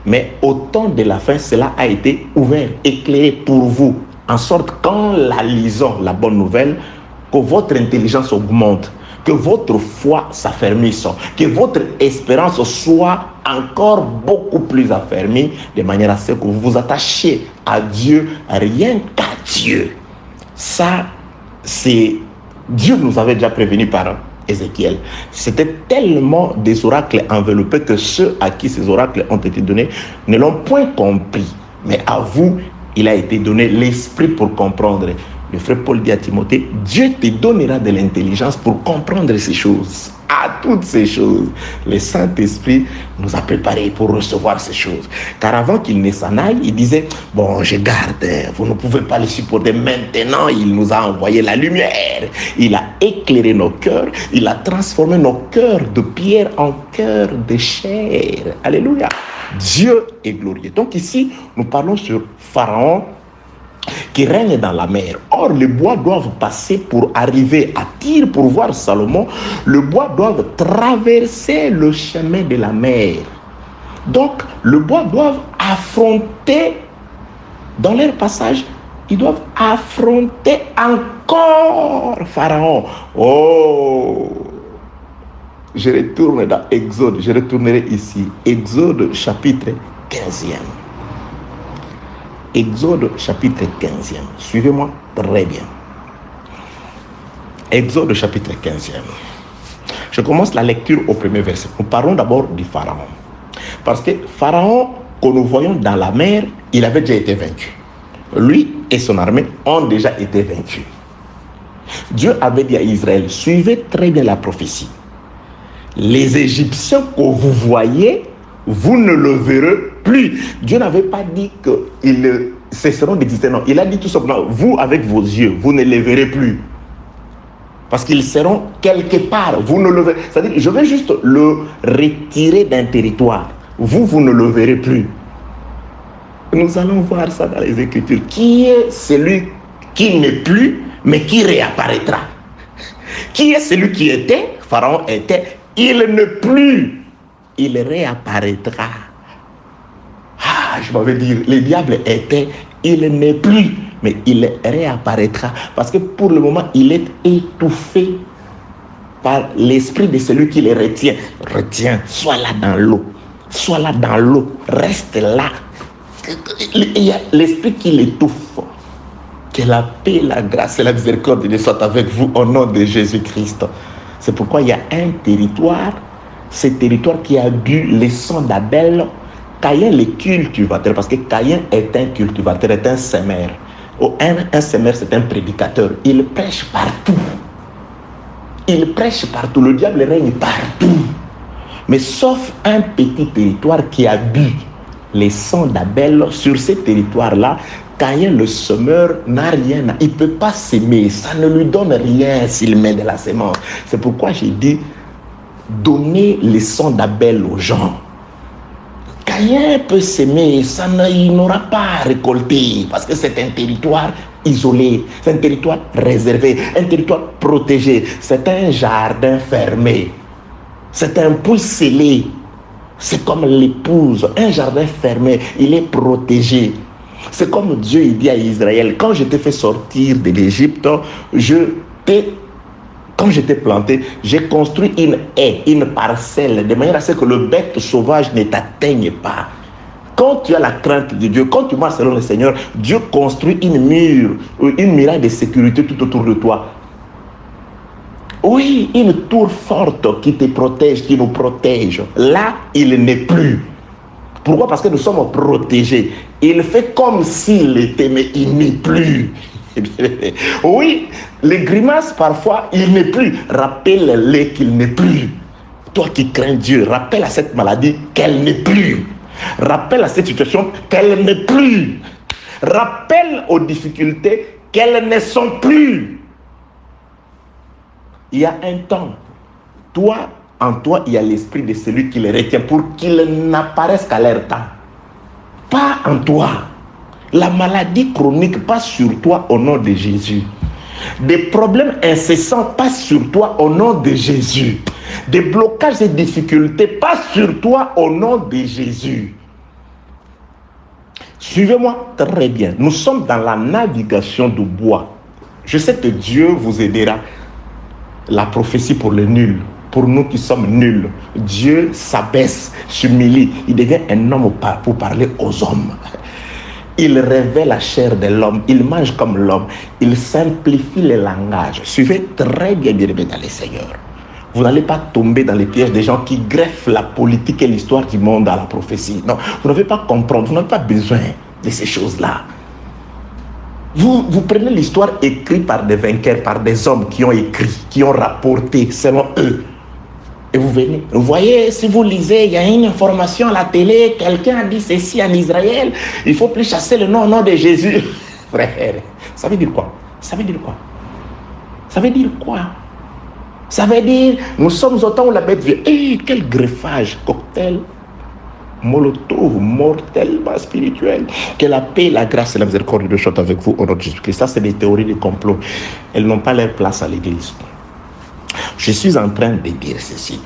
Mais au temps de la fin, cela a été ouvert, éclairé pour vous. En sorte, qu'en la lisant, la bonne nouvelle, que votre intelligence augmente, que votre foi s'affermisse, que votre espérance soit encore beaucoup plus affermie, de manière à ce que vous vous attachiez à Dieu, rien qu'à Dieu. Ça, c'est... Dieu nous avait déjà prévenu par Ézéchiel. C'était tellement des oracles enveloppés que ceux à qui ces oracles ont été donnés ne l'ont point compris. Mais à vous, il a été donné l'esprit pour comprendre. Le frère Paul dit à Timothée, Dieu te donnera de l'intelligence pour comprendre ces choses. À toutes ces choses, le Saint-Esprit nous a préparés pour recevoir ces choses. Car avant qu'il ne s'en aille, il disait, bon, je garde, vous ne pouvez pas les supporter. Maintenant, il nous a envoyé la lumière. Il a éclairé nos cœurs. Il a transformé nos cœurs de pierre en cœurs de chair. Alléluia. Dieu est glorieux. Donc ici, nous parlons sur Pharaon qui règne dans la mer. Or, les bois doivent passer pour arriver à Tyr, pour voir Salomon. Le bois doivent traverser le chemin de la mer. Donc, le bois doivent affronter, dans leur passage, ils doivent affronter encore Pharaon. Oh! Je retourne dans Exode, je retournerai ici. Exode chapitre 15e. Exode chapitre 15e. Suivez-moi très bien. Exode chapitre 15e. Je commence la lecture au premier verset. Nous parlons d'abord du Pharaon. Parce que Pharaon, que nous voyons dans la mer, il avait déjà été vaincu. Lui et son armée ont déjà été vaincus. Dieu avait dit à Israël, suivez très bien la prophétie. Les Égyptiens que vous voyez, vous ne le verrez plus. Dieu n'avait pas dit qu'ils cesseront d'exister. Non, il a dit tout simplement, vous avec vos yeux, vous ne les verrez plus. Parce qu'ils seront quelque part. Vous ne le verrez. C'est-à-dire, je vais juste le retirer d'un territoire. Vous ne le verrez plus. Nous allons voir ça dans les Écritures. Qui est celui qui n'est plus, mais qui réapparaîtra? Qui est celui qui était? Pharaon était. Il n'est plus. Il réapparaîtra. Ah, je m'avais dit, le diable était. Il n'est plus, mais il réapparaîtra. Parce que pour le moment, il est étouffé par l'esprit de celui qui le retient. Retiens, sois là dans l'eau. Sois là dans l'eau. Reste là. Il y a l'esprit qui l'étouffe. Que la paix, la grâce et la miséricorde de Dieu soient avec vous au nom de Jésus-Christ. C'est pourquoi il y a un territoire, ce territoire qui a bu le sang d'Abel. Caïn le cultivateur, parce que Caïn est un cultivateur, est un semeur. Un semeur, c'est un prédicateur. Il prêche partout. Il prêche partout. Le diable règne partout. Mais sauf un petit territoire qui a bu les sangs d'Abel, sur ce territoire-là, Caïn le semeur n'a rien. Il ne peut pas s'aimer. Ça ne lui donne rien s'il met de la semence. C'est pourquoi j'ai dit, donnez les sangs d'Abel aux gens. Caïn peut s'aimer, il n'aura pas récolté, parce que c'est un territoire isolé, c'est un territoire réservé, un territoire protégé, c'est un jardin fermé, c'est un puits scellé, c'est comme l'épouse, un jardin fermé, il est protégé. C'est comme Dieu il dit à Israël, quand je t'ai fait sortir de l'Égypte, quand j'étais planté, j'ai construit une haie, une parcelle, de manière à ce que le bête sauvage ne t'atteigne pas. Quand tu as la crainte de Dieu, quand tu marches selon le Seigneur, Dieu construit une muraille de sécurité tout autour de toi. Oui, une tour forte qui te protège, qui nous protège. Là, il n'est plus. Pourquoi? Parce que nous sommes protégés. Il fait comme s'il était, mais il n'est plus. Oui, les grimaces parfois, il n'est plus. Rappelle-les qu'il n'est plus. Toi qui crains Dieu, rappelle à cette maladie qu'elle n'est plus. Rappelle à cette situation qu'elle n'est plus. Rappelle aux difficultés qu'elles ne sont plus. Il y a un temps, en toi, il y a l'esprit de celui qui les retient pour qu'il n'apparaisse qu'à leur temps. Pas en toi. La maladie chronique passe sur toi au nom de Jésus. Des problèmes incessants passent sur toi au nom de Jésus. Des blocages et difficultés passent sur toi au nom de Jésus. Suivez-moi très bien. Nous sommes dans la navigation du bois. Je sais que Dieu vous aidera. La prophétie pour les nuls. Pour nous qui sommes nuls, Dieu s'abaisse, s'humilie. Il devient un homme pour parler aux hommes. Il révèle la chair de l'homme. Il mange comme l'homme. Il simplifie le langage. Suivez très bien, bien-aimés dans les Seigneurs. Vous n'allez pas tomber dans les pièges des gens qui greffent la politique et l'histoire du monde à la prophétie. Non, vous n'avez pas comprendre. Vous n'avez pas besoin de ces choses-là. Vous prenez l'histoire écrite par des vainqueurs, par des hommes qui ont écrit, qui ont rapporté selon eux. Et vous venez, vous voyez, si vous lisez, il y a une information à la télé, quelqu'un a dit ceci en Israël, il ne faut plus chasser le nom au nom de Jésus. Frère, ça veut dire quoi? Ça veut dire quoi? Ça veut dire quoi? Ça veut dire, nous sommes au temps où la bête vient. Quel greffage, cocktail, molotov, mortellement spirituel. Que la paix, la grâce et la miséricorde de Dieu soient avec vous au nom de Jésus-Christ. Ça, c'est des théories de complot. Elles n'ont pas leur place à l'église. Je suis en train de dire ceci.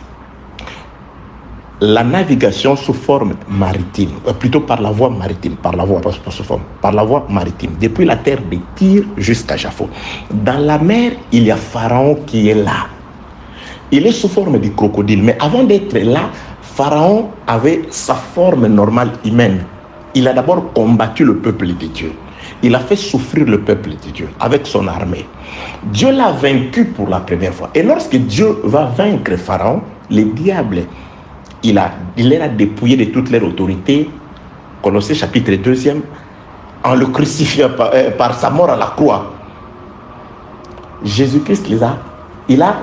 La navigation sous forme maritime, plutôt par la voie maritime, par la voie maritime, depuis la terre de Tyr jusqu'à Japhon. Dans la mer, il y a Pharaon qui est là. Il est sous forme de crocodile. Mais avant d'être là, Pharaon avait sa forme normale humaine. Il a d'abord combattu le peuple de Dieu. Il a fait souffrir le peuple de Dieu avec son armée. Dieu l'a vaincu pour la première fois. Et lorsque Dieu va vaincre Pharaon, les diables, il les a dépouillés de toute leur autorité. Colossiens chapitre 2, en le crucifiant par sa mort à la croix. Jésus-Christ il a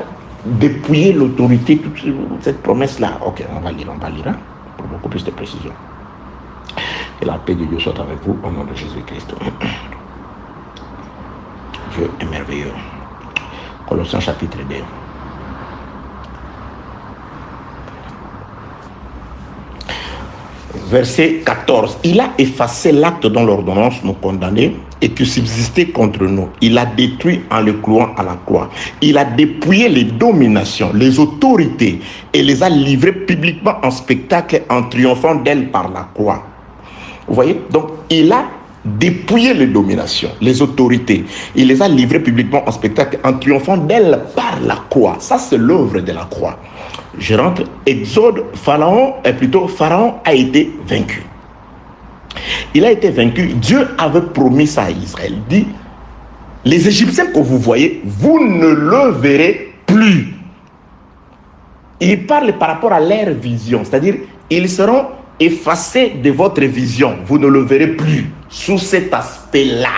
dépouillé l'autorité, toute cette promesse-là. Ok, on va lire hein, pour beaucoup plus de précision. Et la paix de Dieu soit avec vous au nom de Jésus-Christ. Dieu est merveilleux. Colossiens chapitre 2. Verset 14. Il a effacé l'acte dont l'ordonnance nous condamnait et qui subsistait contre nous. Il a détruit en le clouant à la croix. Il a dépouillé les dominations, les autorités et les a livrées publiquement en spectacle en triomphant d'elles par la croix. Vous voyez? Donc, il a dépouillé les dominations, les autorités. Il les a livrées publiquement en spectacle en triomphant d'elles par la croix. Ça, c'est l'œuvre de la croix. Je rentre, Exode, Pharaon a été vaincu. Il a été vaincu. Dieu avait promis ça à Israël. Il dit, les Égyptiens que vous voyez, vous ne le verrez plus. Il parle par rapport à leur vision, c'est-à-dire, ils seront effacés de votre vision. Vous ne le verrez plus sous cet aspect-là.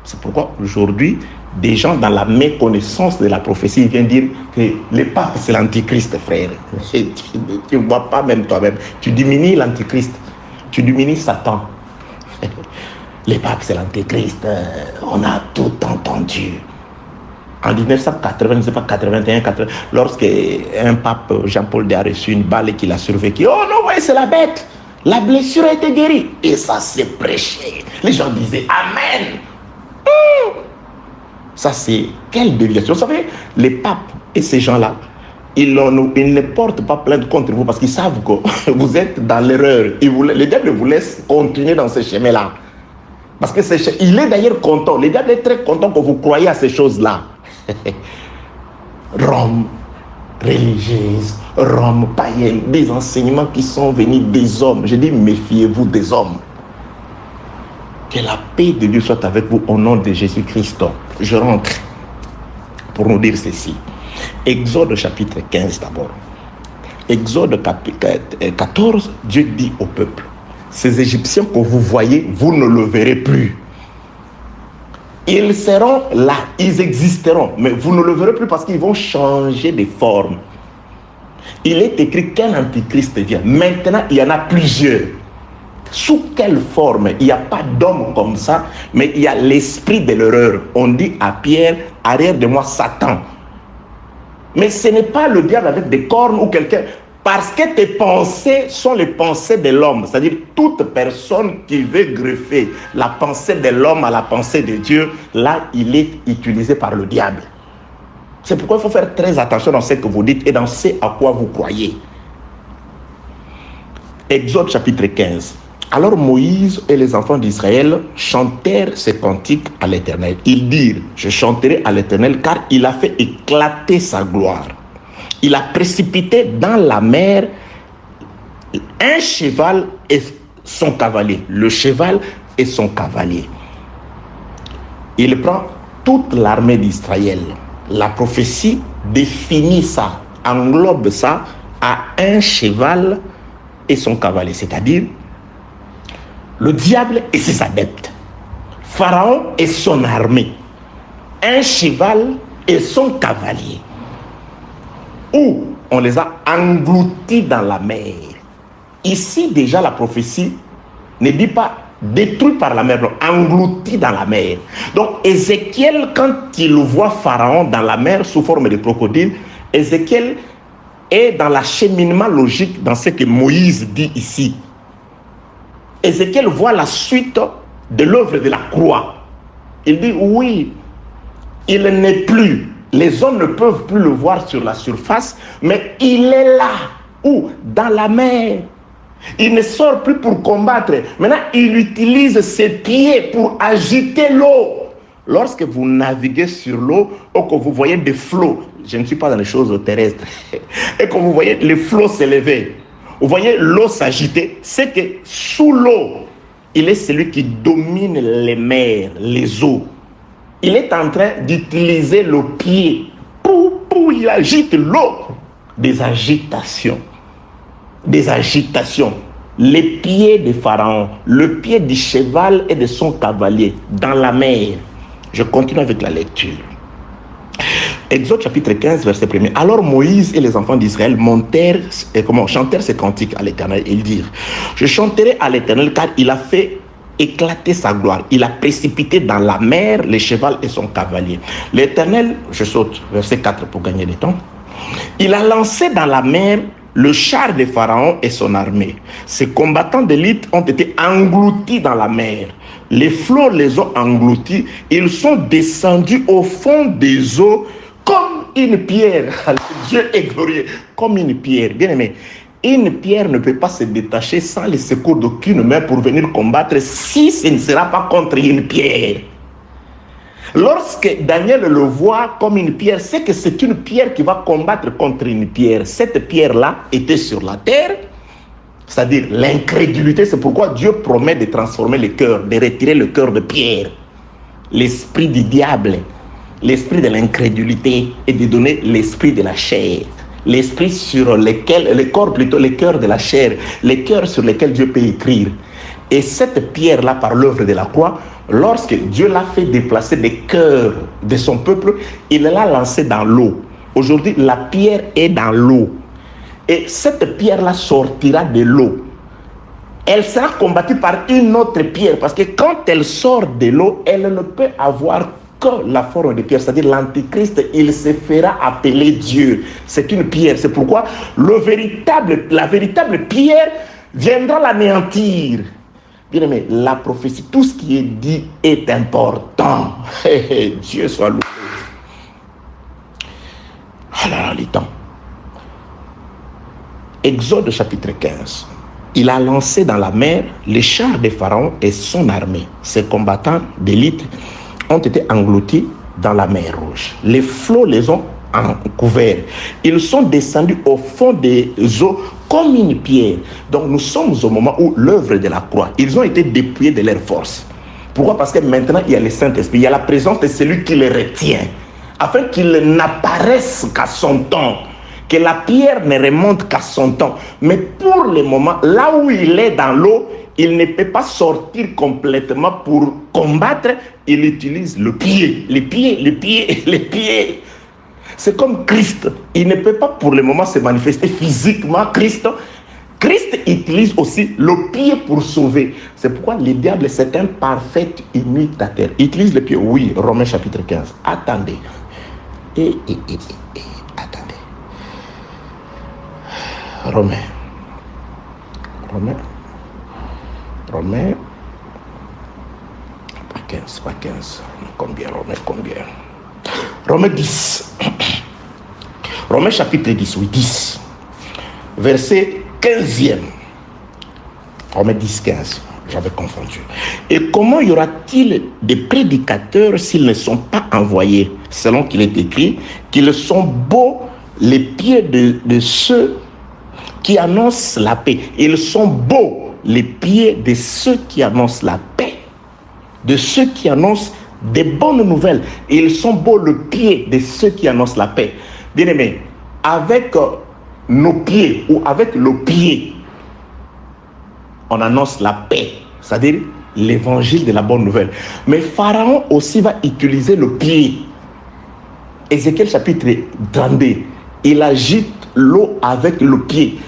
C'est pourquoi aujourd'hui, des gens dans la méconnaissance de la prophétie viennent dire que le pape c'est l'antichrist, frère. Tu ne vois pas même toi-même. Tu diminues l'antichrist. Tu diminues Satan. Le pape c'est l'antichrist. On a tout entendu. En 1980, je ne sais pas, 81, 80, lorsque un pape, Jean-Paul II, a reçu une balle et qu'il a survécu. Oh non, ouais, c'est la bête. La blessure a été guérie. Et ça s'est prêché. Les gens disaient Amen. Ça, c'est quelle déviation. Vous savez, les papes et ces gens-là, ils ne portent pas plainte contre vous parce qu'ils savent que vous êtes dans l'erreur. Le diable vous laisse continuer dans ce chemin-là. Parce que il est d'ailleurs content. Le diable est très content que vous croyez à ces choses-là. Rome religieuse, Rome païenne, des enseignements qui sont venus des hommes. Je dis, méfiez-vous des hommes. Que la paix de Dieu soit avec vous au nom de Jésus-Christ. Je rentre pour nous dire ceci. Exode chapitre 15 d'abord. Exode 14, Dieu dit au peuple, ces Égyptiens que vous voyez, vous ne le verrez plus. Ils seront là, ils existeront, mais vous ne le verrez plus parce qu'ils vont changer de forme. Il est écrit qu'un antichrist vient. Maintenant, il y en a plusieurs. Sous quelle forme? Il n'y a pas d'homme comme ça, mais il y a l'esprit de l'erreur. On dit à Pierre, arrière de moi Satan. Mais ce n'est pas le diable avec des cornes ou quelqu'un. Parce que tes pensées sont les pensées de l'homme. C'est-à-dire toute personne qui veut greffer la pensée de l'homme à la pensée de Dieu, là, il est utilisé par le diable. C'est pourquoi il faut faire très attention dans ce que vous dites et dans ce à quoi vous croyez. Exode chapitre 15. Alors Moïse et les enfants d'Israël chantèrent ces cantiques à l'Éternel. Ils dirent, je chanterai à l'Éternel car il a fait éclater sa gloire. Il a précipité dans la mer un cheval et son cavalier. Le cheval et son cavalier. Il prend toute l'armée d'Israël. La prophétie définit ça, englobe ça à un cheval et son cavalier. C'est-à-dire le diable et ses adeptes. Pharaon et son armée. Un cheval et son cavalier. Où on les a engloutis dans la mer. Ici, déjà, la prophétie ne dit pas détruit par la mer, non, englouti dans la mer. Donc, Ézéchiel, quand il voit Pharaon dans la mer sous forme de crocodile, Ézéchiel est dans l'acheminement logique dans ce que Moïse dit ici. Ézéchiel voit la suite de l'œuvre de la croix. Il dit, oui, il n'est plus. Les hommes ne peuvent plus le voir sur la surface, mais il est là. Où? Dans la mer. Il ne sort plus pour combattre. Maintenant, il utilise ses pieds pour agiter l'eau. Lorsque vous naviguez sur l'eau ou que vous voyez des flots, je ne suis pas dans les choses terrestres, et que vous voyez les flots s'élever, vous voyez l'eau s'agiter, c'est que sous l'eau, il est celui qui domine les mers, les eaux. Il est en train d'utiliser le pied. Il agite l'eau. Des agitations. Des agitations. Les pieds de Pharaon, le pied du cheval et de son cavalier dans la mer. Je continue avec la lecture. Exode chapitre 15, verset 1er. Alors Moïse et les enfants d'Israël chantèrent ces cantiques à l'Éternel. Ils dirent, je chanterai à l'Éternel car il a fait éclater sa gloire. Il a précipité dans la mer le cheval et son cavalier. L'Éternel, je saute, verset 4 pour gagner du temps. Il a lancé dans la mer le char de Pharaon et son armée. Ces combattants d'élite ont été engloutis dans la mer. Les flots les ont engloutis. Ils sont descendus au fond des eaux comme une pierre. Dieu est glorieux. Comme une pierre. Bien aimé, une pierre ne peut pas se détacher sans le secours d'aucune main pour venir combattre si ce ne sera pas contre une pierre. Lorsque Daniel le voit comme une pierre, c'est que c'est une pierre qui va combattre contre une pierre. Cette pierre-là était sur la terre, c'est-à-dire l'incrédulité. C'est pourquoi Dieu promet de transformer le cœur, de retirer le cœur de pierre, l'esprit du diable, l'esprit de l'incrédulité, et de donner l'esprit de la chair. L'esprit sur lequel, le corps plutôt, le cœur de la chair, le cœur sur lequel Dieu peut écrire. Et cette pierre-là, par l'œuvre de la croix, lorsque Dieu l'a fait déplacer des cœurs de son peuple, il l'a lancée dans l'eau. Aujourd'hui, la pierre est dans l'eau. Et cette pierre-là sortira de l'eau. Elle sera combattue par une autre pierre, parce que quand elle sort de l'eau, elle ne peut avoir que la forme de pierre, c'est-à-dire l'antichrist, il se fera appeler Dieu. C'est une pierre. C'est pourquoi la véritable pierre viendra l'anéantir. Bien aimé, la prophétie, tout ce qui est dit est important. Dieu soit loué. Alors, les temps. Exode chapitre 15. Il a lancé dans la mer les chars de Pharaon et son armée. Ses combattants d'élite ont été engloutis dans la mer Rouge. Les flots les ont couverts. Ils sont descendus au fond des eaux comme une pierre. Donc nous sommes au moment où l'œuvre de la croix, ils ont été dépouillés de leur force. Pourquoi? Parce que maintenant il y a le Saint-Esprit, il y a la présence de celui qui les retient, afin qu'il n'apparaisse qu'à son temps, que la pierre ne remonte qu'à son temps. Mais pour le moment, là où il est dans l'eau, il ne peut pas sortir complètement pour combattre. Il utilise le pied, les pieds. C'est comme Christ. Il ne peut pas pour le moment se manifester physiquement. Christ utilise aussi le pied pour sauver. C'est pourquoi le diable, c'est un parfait imitateur. Il utilise le pied. Oui, Romains chapitre 15. Attendez. Attendez. Romains. Pas 15. Combien? Romains 10. Romains chapitre 10, oui, 10. Verset 15e. Romains 10, 15. J'avais confondu. Et comment y aura-t-il des prédicateurs s'ils ne sont pas envoyés? Selon qu'il est écrit, qu'ils sont beaux les pieds de ceux qui annoncent la paix. Ils sont beaux les pieds de ceux qui annoncent la paix, de ceux qui annoncent des bonnes nouvelles. Ils sont beaux le pied de ceux qui annoncent la paix. Bien aimé, avec nos pieds ou avec le pied, on annonce la paix, c'est-à-dire l'évangile de la bonne nouvelle. Mais Pharaon aussi va utiliser le pied. Ézéchiel chapitre 32, il agite l'eau avec le pied.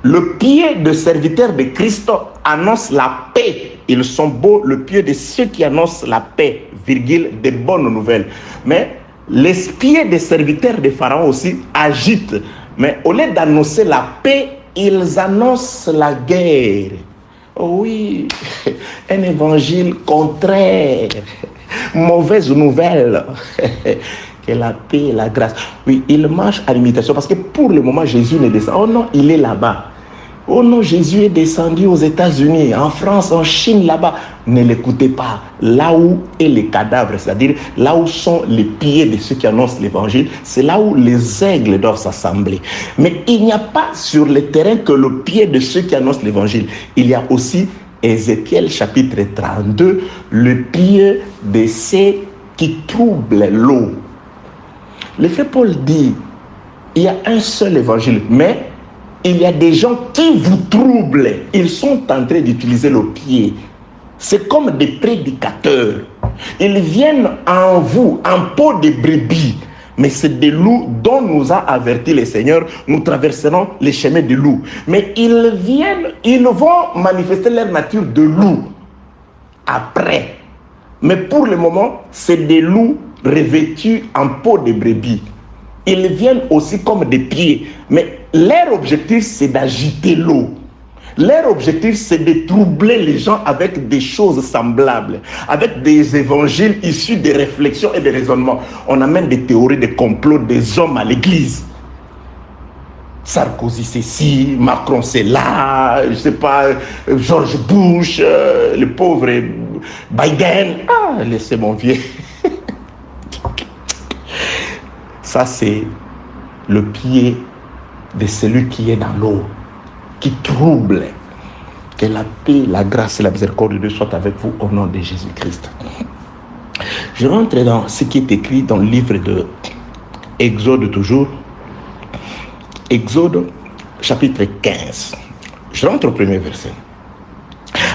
Le pied de serviteur de Christ annonce la paix. Ils sont beaux le pied de ceux qui annoncent la paix, des bonnes nouvelles. Mais les pieds des serviteurs de Pharaon aussi agitent. Mais au lieu d'annoncer la paix, ils annoncent la guerre. Oh oui, un évangile contraire, mauvaise nouvelle. Que la paix et la grâce. Oui, il marche à l'imitation parce que pour le moment, Jésus ne descend. Oh non, il est là-bas. Oh non, Jésus est descendu aux États-Unis, en France, en Chine, là-bas. Ne l'écoutez pas. Là où est les cadavres, c'est-à-dire là où sont les pieds de ceux qui annoncent l'évangile, c'est là où les aigles doivent s'assembler. Mais il n'y a pas sur le terrain que le pied de ceux qui annoncent l'évangile. Il y a aussi Ézéchiel chapitre 32, le pied de ceux qui troublent l'eau. Le frère Paul dit, il y a un seul évangile, mais il y a des gens qui vous troublent. Ils sont en train d'utiliser le pied. C'est comme des prédicateurs. Ils viennent en vous, en peau de brebis. Mais c'est des loups dont nous a averti le Seigneur. Nous traverserons les chemins des loups. Mais ils viennent, ils vont manifester leur nature de loup après. Mais pour le moment, c'est des loups revêtus en peau de brebis. Ils viennent aussi comme des pieds. Mais leur objectif, c'est d'agiter l'eau. Leur objectif, c'est de troubler les gens avec des choses semblables, avec des évangiles issus des réflexions et des raisonnements. On amène des théories de complot des hommes à l'église. Sarkozy c'est ci, Macron c'est là, je ne sais pas, George Bush, le pauvre Biden. Ah, laissez mon vieux. Ça, c'est le pied de celui qui est dans l'eau, qui trouble. Que la paix, la grâce et la miséricorde de Dieu soient avec vous au nom de Jésus-Christ. Je rentre dans ce qui est écrit dans le livre de Exode toujours. Exode chapitre 15. Je rentre au premier verset.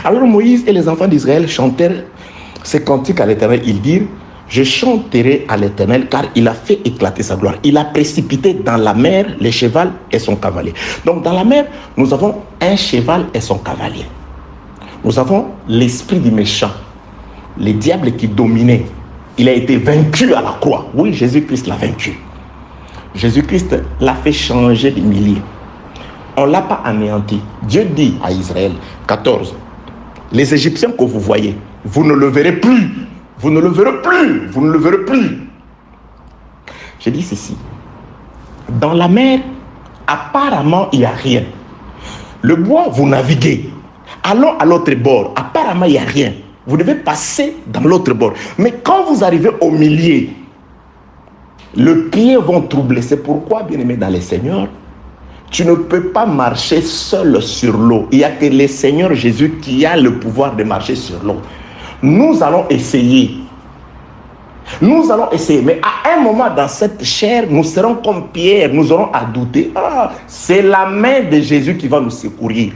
Alors Moïse et les enfants d'Israël chantèrent ces cantiques à l'Éternel. Ils dirent, je chanterai à l'Éternel car il a fait éclater sa gloire. Il a précipité dans la mer le cheval et son cavalier. Donc dans la mer, nous avons un cheval et son cavalier. Nous avons l'esprit du méchant, le diable qui dominait. Il a été vaincu à la croix. Oui, Jésus-Christ l'a vaincu. Jésus-Christ l'a fait changer de milieu. On ne l'a pas anéanti. Dieu dit à Israël, 14, les Égyptiens que vous voyez, vous ne le verrez plus. Vous ne le verrez plus. Vous ne le verrez plus. Je dis ceci. Dans la mer, apparemment, il n'y a rien. Le bois, vous naviguez. Allons à l'autre bord. Apparemment, il n'y a rien. Vous devez passer dans l'autre bord. Mais quand vous arrivez au milieu, le pied vont troubler. C'est pourquoi, bien-aimé dans le Seigneur, tu ne peux pas marcher seul sur l'eau. Il n'y a que le Seigneur Jésus qui a le pouvoir de marcher sur l'eau. Nous allons essayer. Nous allons essayer. Mais à un moment dans cette chair, nous serons comme Pierre. Nous aurons à douter. Ah, c'est la main de Jésus qui va nous secourir.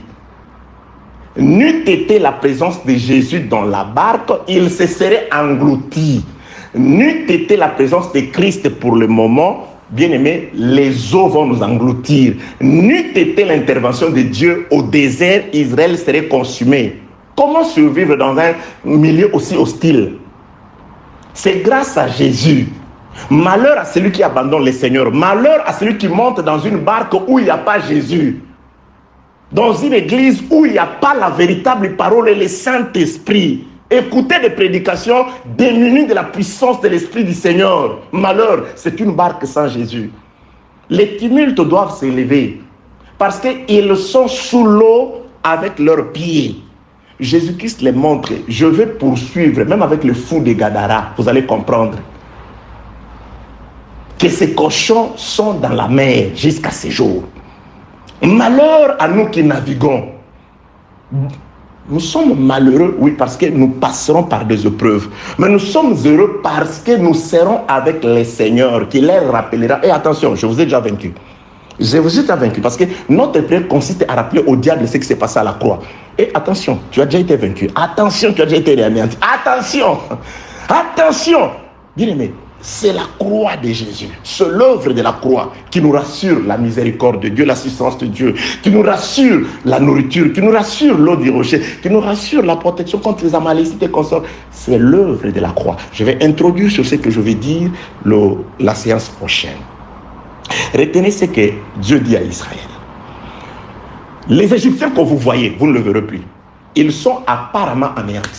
N'eût été la présence de Jésus dans la barque, il se serait englouti. N'eût été la présence de Christ pour le moment, bien-aimé, les eaux vont nous engloutir. N'eût été l'intervention de Dieu au désert, Israël serait consumé. Comment survivre dans un milieu aussi hostile? C'est grâce à Jésus. Malheur à celui qui abandonne le Seigneur. Malheur à celui qui monte dans une barque où il n'y a pas Jésus. Dans une église où il n'y a pas la véritable parole et le Saint-Esprit. Écoutez des prédications démunies de la puissance de l'Esprit du Seigneur. Malheur, c'est une barque sans Jésus. Les tumultes doivent s'élever parce qu'ils sont sous l'eau avec leurs pieds. Jésus-Christ les montre. Je vais poursuivre, même avec le fou de Gadara, vous allez comprendre que ces cochons sont dans la mer jusqu'à ce jour. Malheur à nous qui naviguons. Nous sommes malheureux, oui, parce que nous passerons par des épreuves. Mais nous sommes heureux parce que nous serons avec le Seigneur qui leur rappellera. Et attention, je vous ai déjà vaincu. Je vous ai déjà vaincu parce que notre prière consiste à rappeler au diable ce qui s'est passé à la croix. Et attention, tu as déjà été vaincu. Attention, tu as déjà été anéanti. Attention, attention. Bien aimé, c'est la croix de Jésus. C'est l'œuvre de la croix qui nous rassure la miséricorde de Dieu, l'assistance de Dieu, qui nous rassure la nourriture, qui nous rassure l'eau du rocher, qui nous rassure la protection contre les amalécites et consorts. C'est l'œuvre de la croix. Je vais introduire sur ce que je vais dire la séance prochaine. Retenez ce que Dieu dit à Israël. Les Égyptiens que vous voyez, vous ne le verrez plus. Ils sont apparemment anéantis.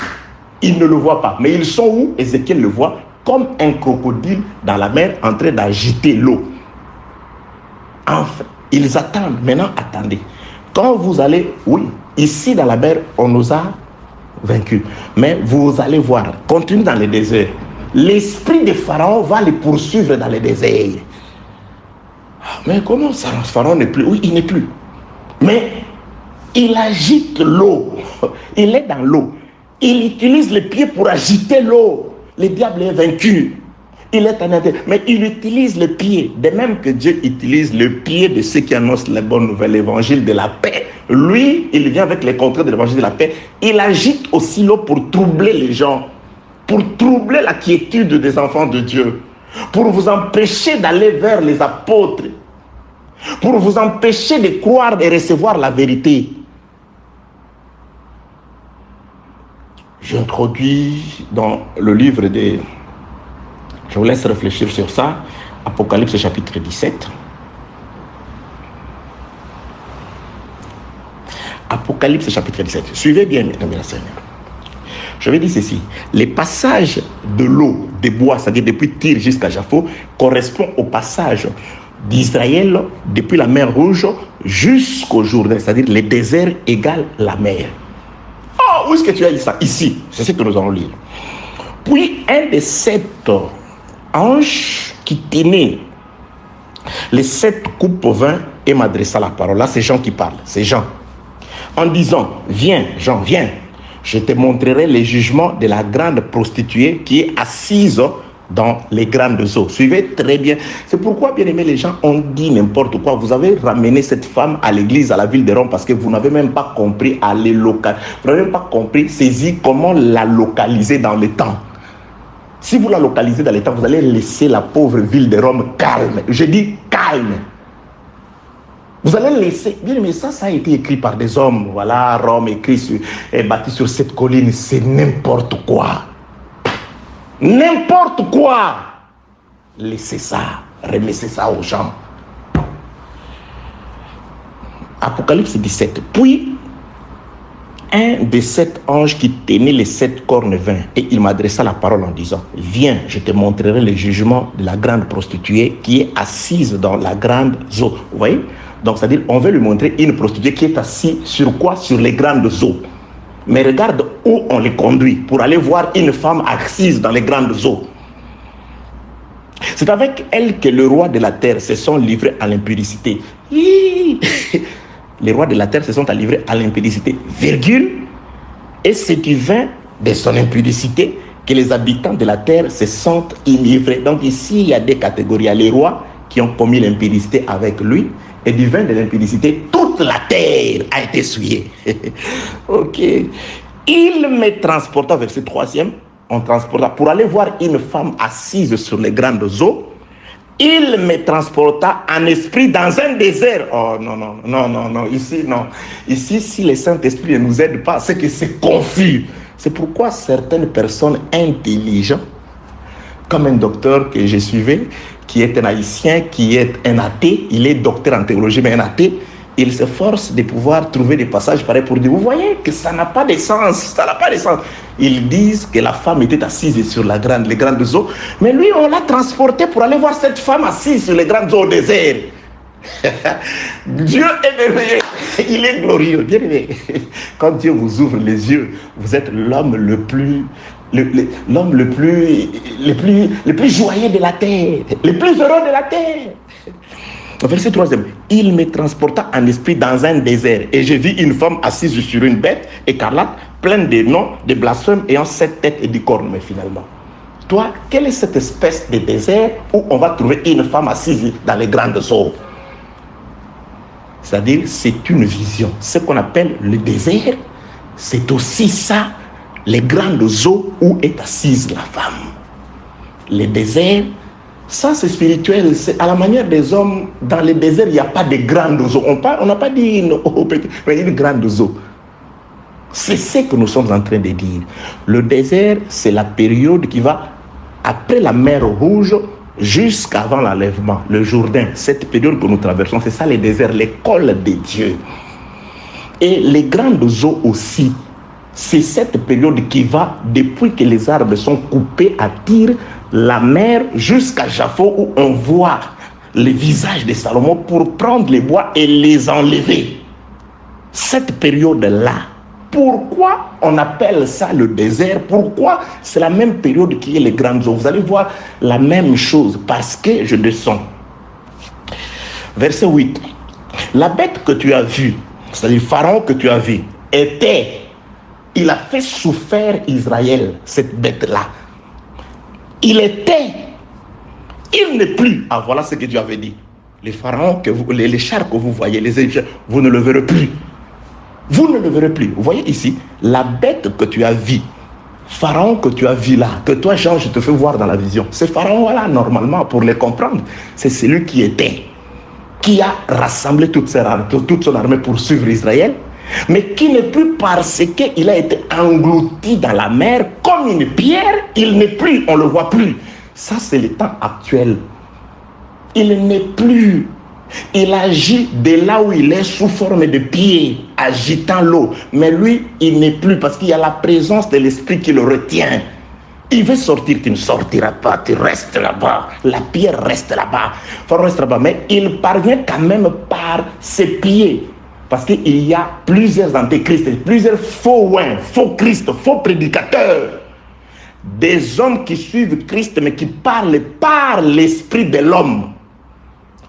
Ils ne le voient pas. Mais ils sont où? Ézéchiel le voit comme un crocodile dans la mer en train d'agiter l'eau. Enfin, ils attendent. Maintenant, attendez. Quand vous allez, oui, ici dans la mer, on nous a vaincus. Mais vous allez voir, continue dans le désert. L'esprit de Pharaon va les poursuivre dans le désert. Mais comment ça, Pharaon n'est plus? Oui, il n'est plus. Mais il agite l'eau. Il est dans l'eau. Il utilise les pieds pour agiter l'eau. Le diable est vaincu. Il est en intérieur. Mais il utilise les pieds. De même que Dieu utilise le pied de ceux qui annoncent la bonne nouvelle, l'évangile de la paix. Lui, il vient avec les contraires de l'évangile de la paix. Il agite aussi l'eau pour troubler les gens. Pour troubler la quiétude des enfants de Dieu. Pour vous empêcher d'aller vers les apôtres. Pour vous empêcher de croire et recevoir la vérité. J'introduis dans le livre des... Je vous laisse réfléchir sur ça. Apocalypse chapitre 17. Apocalypse chapitre 17. Suivez bien, mesdames et seigneurs. Je vais dire ceci. Les passages de l'eau, des bois, c'est-à-dire depuis Tyr jusqu'à Japhos, correspondent au passage d'Israël depuis la mer Rouge jusqu'au Jourdain, c'est-à-dire le désert égale la mer. Oh, où est-ce que tu as dit ça? Ici. C'est ce que nous allons lire. Puis un des 7 anges qui tenait les 7 coupes au vin et m'adressa la parole. Là, c'est Jean qui parle. C'est Jean. En disant, viens, Jean, viens. Je te montrerai les jugements de la grande prostituée qui est assise dans les grandes eaux. Suivez très bien. C'est pourquoi, bien aimés les gens, on dit n'importe quoi. Vous avez ramené cette femme à l'église, à la ville de Rome, parce que vous n'avez même pas compris à les localiser. Vous n'avez même pas compris, saisi comment la localiser dans le temps. Si vous la localisez dans le temps, vous allez laisser la pauvre ville de Rome calme. Je dis calme. Vous allez laisser, bien aimé, ça a été écrit par des hommes. Voilà, Rome est bâti sur cette colline. C'est n'importe quoi. N'importe quoi. Laissez ça. Remettez ça aux gens. Apocalypse 17. Puis, un des 7 anges qui tenait les 7 cornes vint, et il m'adressa la parole en disant, viens, je te montrerai le jugement de la grande prostituée qui est assise dans la grande eau. Vous voyez? Donc, c'est-à-dire, on veut lui montrer une prostituée qui est assise sur quoi? Sur les grandes eaux. Mais regarde où on les conduit pour aller voir une femme assise dans les grandes eaux. C'est avec elle que le roi de la terre se sont livrés à l'impudicité. Les rois de la terre se sont livrés à l'impudicité, virgule, et c'est du vin de son impudicité que les habitants de la terre se sont enivrés. Donc ici, il y a des catégories. Il y a les rois qui ont commis l'impudicité avec lui, et du vin de l'impudicité, toute la terre a été souillée. Ok. Il me transporta, verset 3e, on transporta pour aller voir une femme assise sur les grandes eaux. Il me transporta en esprit dans un désert. Oh non, ici non. Ici, si le Saint-Esprit ne nous aide pas, c'est que c'est confus. C'est pourquoi certaines personnes intelligentes, comme un docteur que je suivais, qui est un haïtien, qui est un athée, il est docteur en théologie, mais un athée, il s'efforce de pouvoir trouver des passages pareils pour dire, vous voyez que ça n'a pas de sens, ça n'a pas de sens. Ils disent que la femme était assise sur les grandes eaux, mais lui, on l'a transporté pour aller voir cette femme assise sur les grandes eaux au désert. Dieu est merveilleux, il est glorieux. Bien aimé, quand Dieu vous ouvre les yeux, vous êtes l'homme le plus joyeux de la terre, le plus heureux de la terre. Verset 3e. Il me transporta en esprit dans un désert, et je vis une femme assise sur une bête écarlate, pleine de noms, de blasphèmes, ayant 7 têtes et 10 cornes. Mais finalement, toi, quelle est cette espèce de désert où on va trouver une femme assise dans les grandes eaux? C'est-à-dire, c'est une vision. Ce qu'on appelle le désert, c'est aussi ça, les grandes eaux où est assise la femme. Le désert, ça c'est spirituel, c'est à la manière des hommes. Dans le désert, il n'y a pas de grandes eaux. On n'a pas dit une eau petite, mais une grande eau. C'est ce que nous sommes en train de dire. Le désert, c'est la période qui va après la mer Rouge jusqu'avant l'enlèvement, le Jourdain. Cette période que nous traversons, c'est ça le désert, l'école de Dieu. Et les grandes eaux aussi, c'est cette période qui va, depuis que les arbres sont coupés à Tyr, la mer jusqu'à Japhos, où on voit le visage de Salomon pour prendre les bois et les enlever. cette période-là, pourquoi on appelle ça le désert? Pourquoi c'est la même période qui est les grandes eaux? Vous allez voir la même chose, parce que je descends. Verset 8. La bête que tu as vue, c'est-à-dire Pharaon que tu as vu, il a fait souffrir Israël, cette bête-là. Il n'est plus. Ah, voilà ce que tu avais dit. Les pharaons, les chars que vous voyez, les Égyptiens, vous ne le verrez plus. Vous ne le verrez plus. Vous voyez ici, la bête que tu as vue, Pharaon que tu as vu là, que toi, Jean, je te fais voir dans la vision. Ce Pharaon-là, normalement, pour les comprendre, c'est celui qui a rassemblé toute son armée pour suivre Israël, mais qui n'est plus parce qu'il a été englouti dans la mer comme une pierre, il n'est plus, on ne le voit plus. Ça, c'est le temps actuel. Il n'est plus. Il agit de là où il est sous forme de pied, agitant l'eau. Mais lui, il n'est plus parce qu'il y a la présence de l'esprit qui le retient. Il veut sortir, tu ne sortiras pas, tu restes là-bas. La pierre reste là-bas. Pharaon reste là-bas. Mais il parvient quand même par ses pieds. Parce qu'il y a plusieurs antéchrists, plusieurs faux Christ, faux prédicateurs. Des hommes qui suivent Christ, mais qui parlent par l'esprit de l'homme.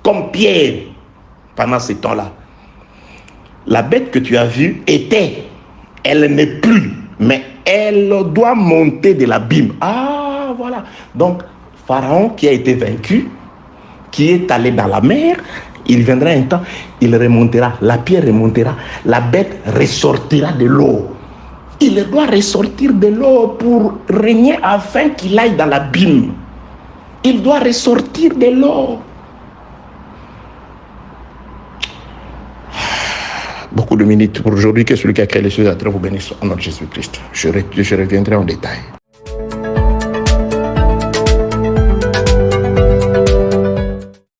Comme Pierre, pendant ce temps-là. La bête que tu as vue elle n'est plus, mais elle doit monter de l'abîme. Ah, voilà. Donc, Pharaon qui a été vaincu, qui est allé dans la mer, il viendra un temps, il remontera, la pierre remontera, la bête ressortira de l'eau. Il doit ressortir de l'eau pour régner afin qu'il aille dans l'abîme. Il doit ressortir de l'eau. Beaucoup de minutes pour aujourd'hui. Que celui qui a créé les choses à vous bénisse au nom de Jésus-Christ. Je reviendrai en détail.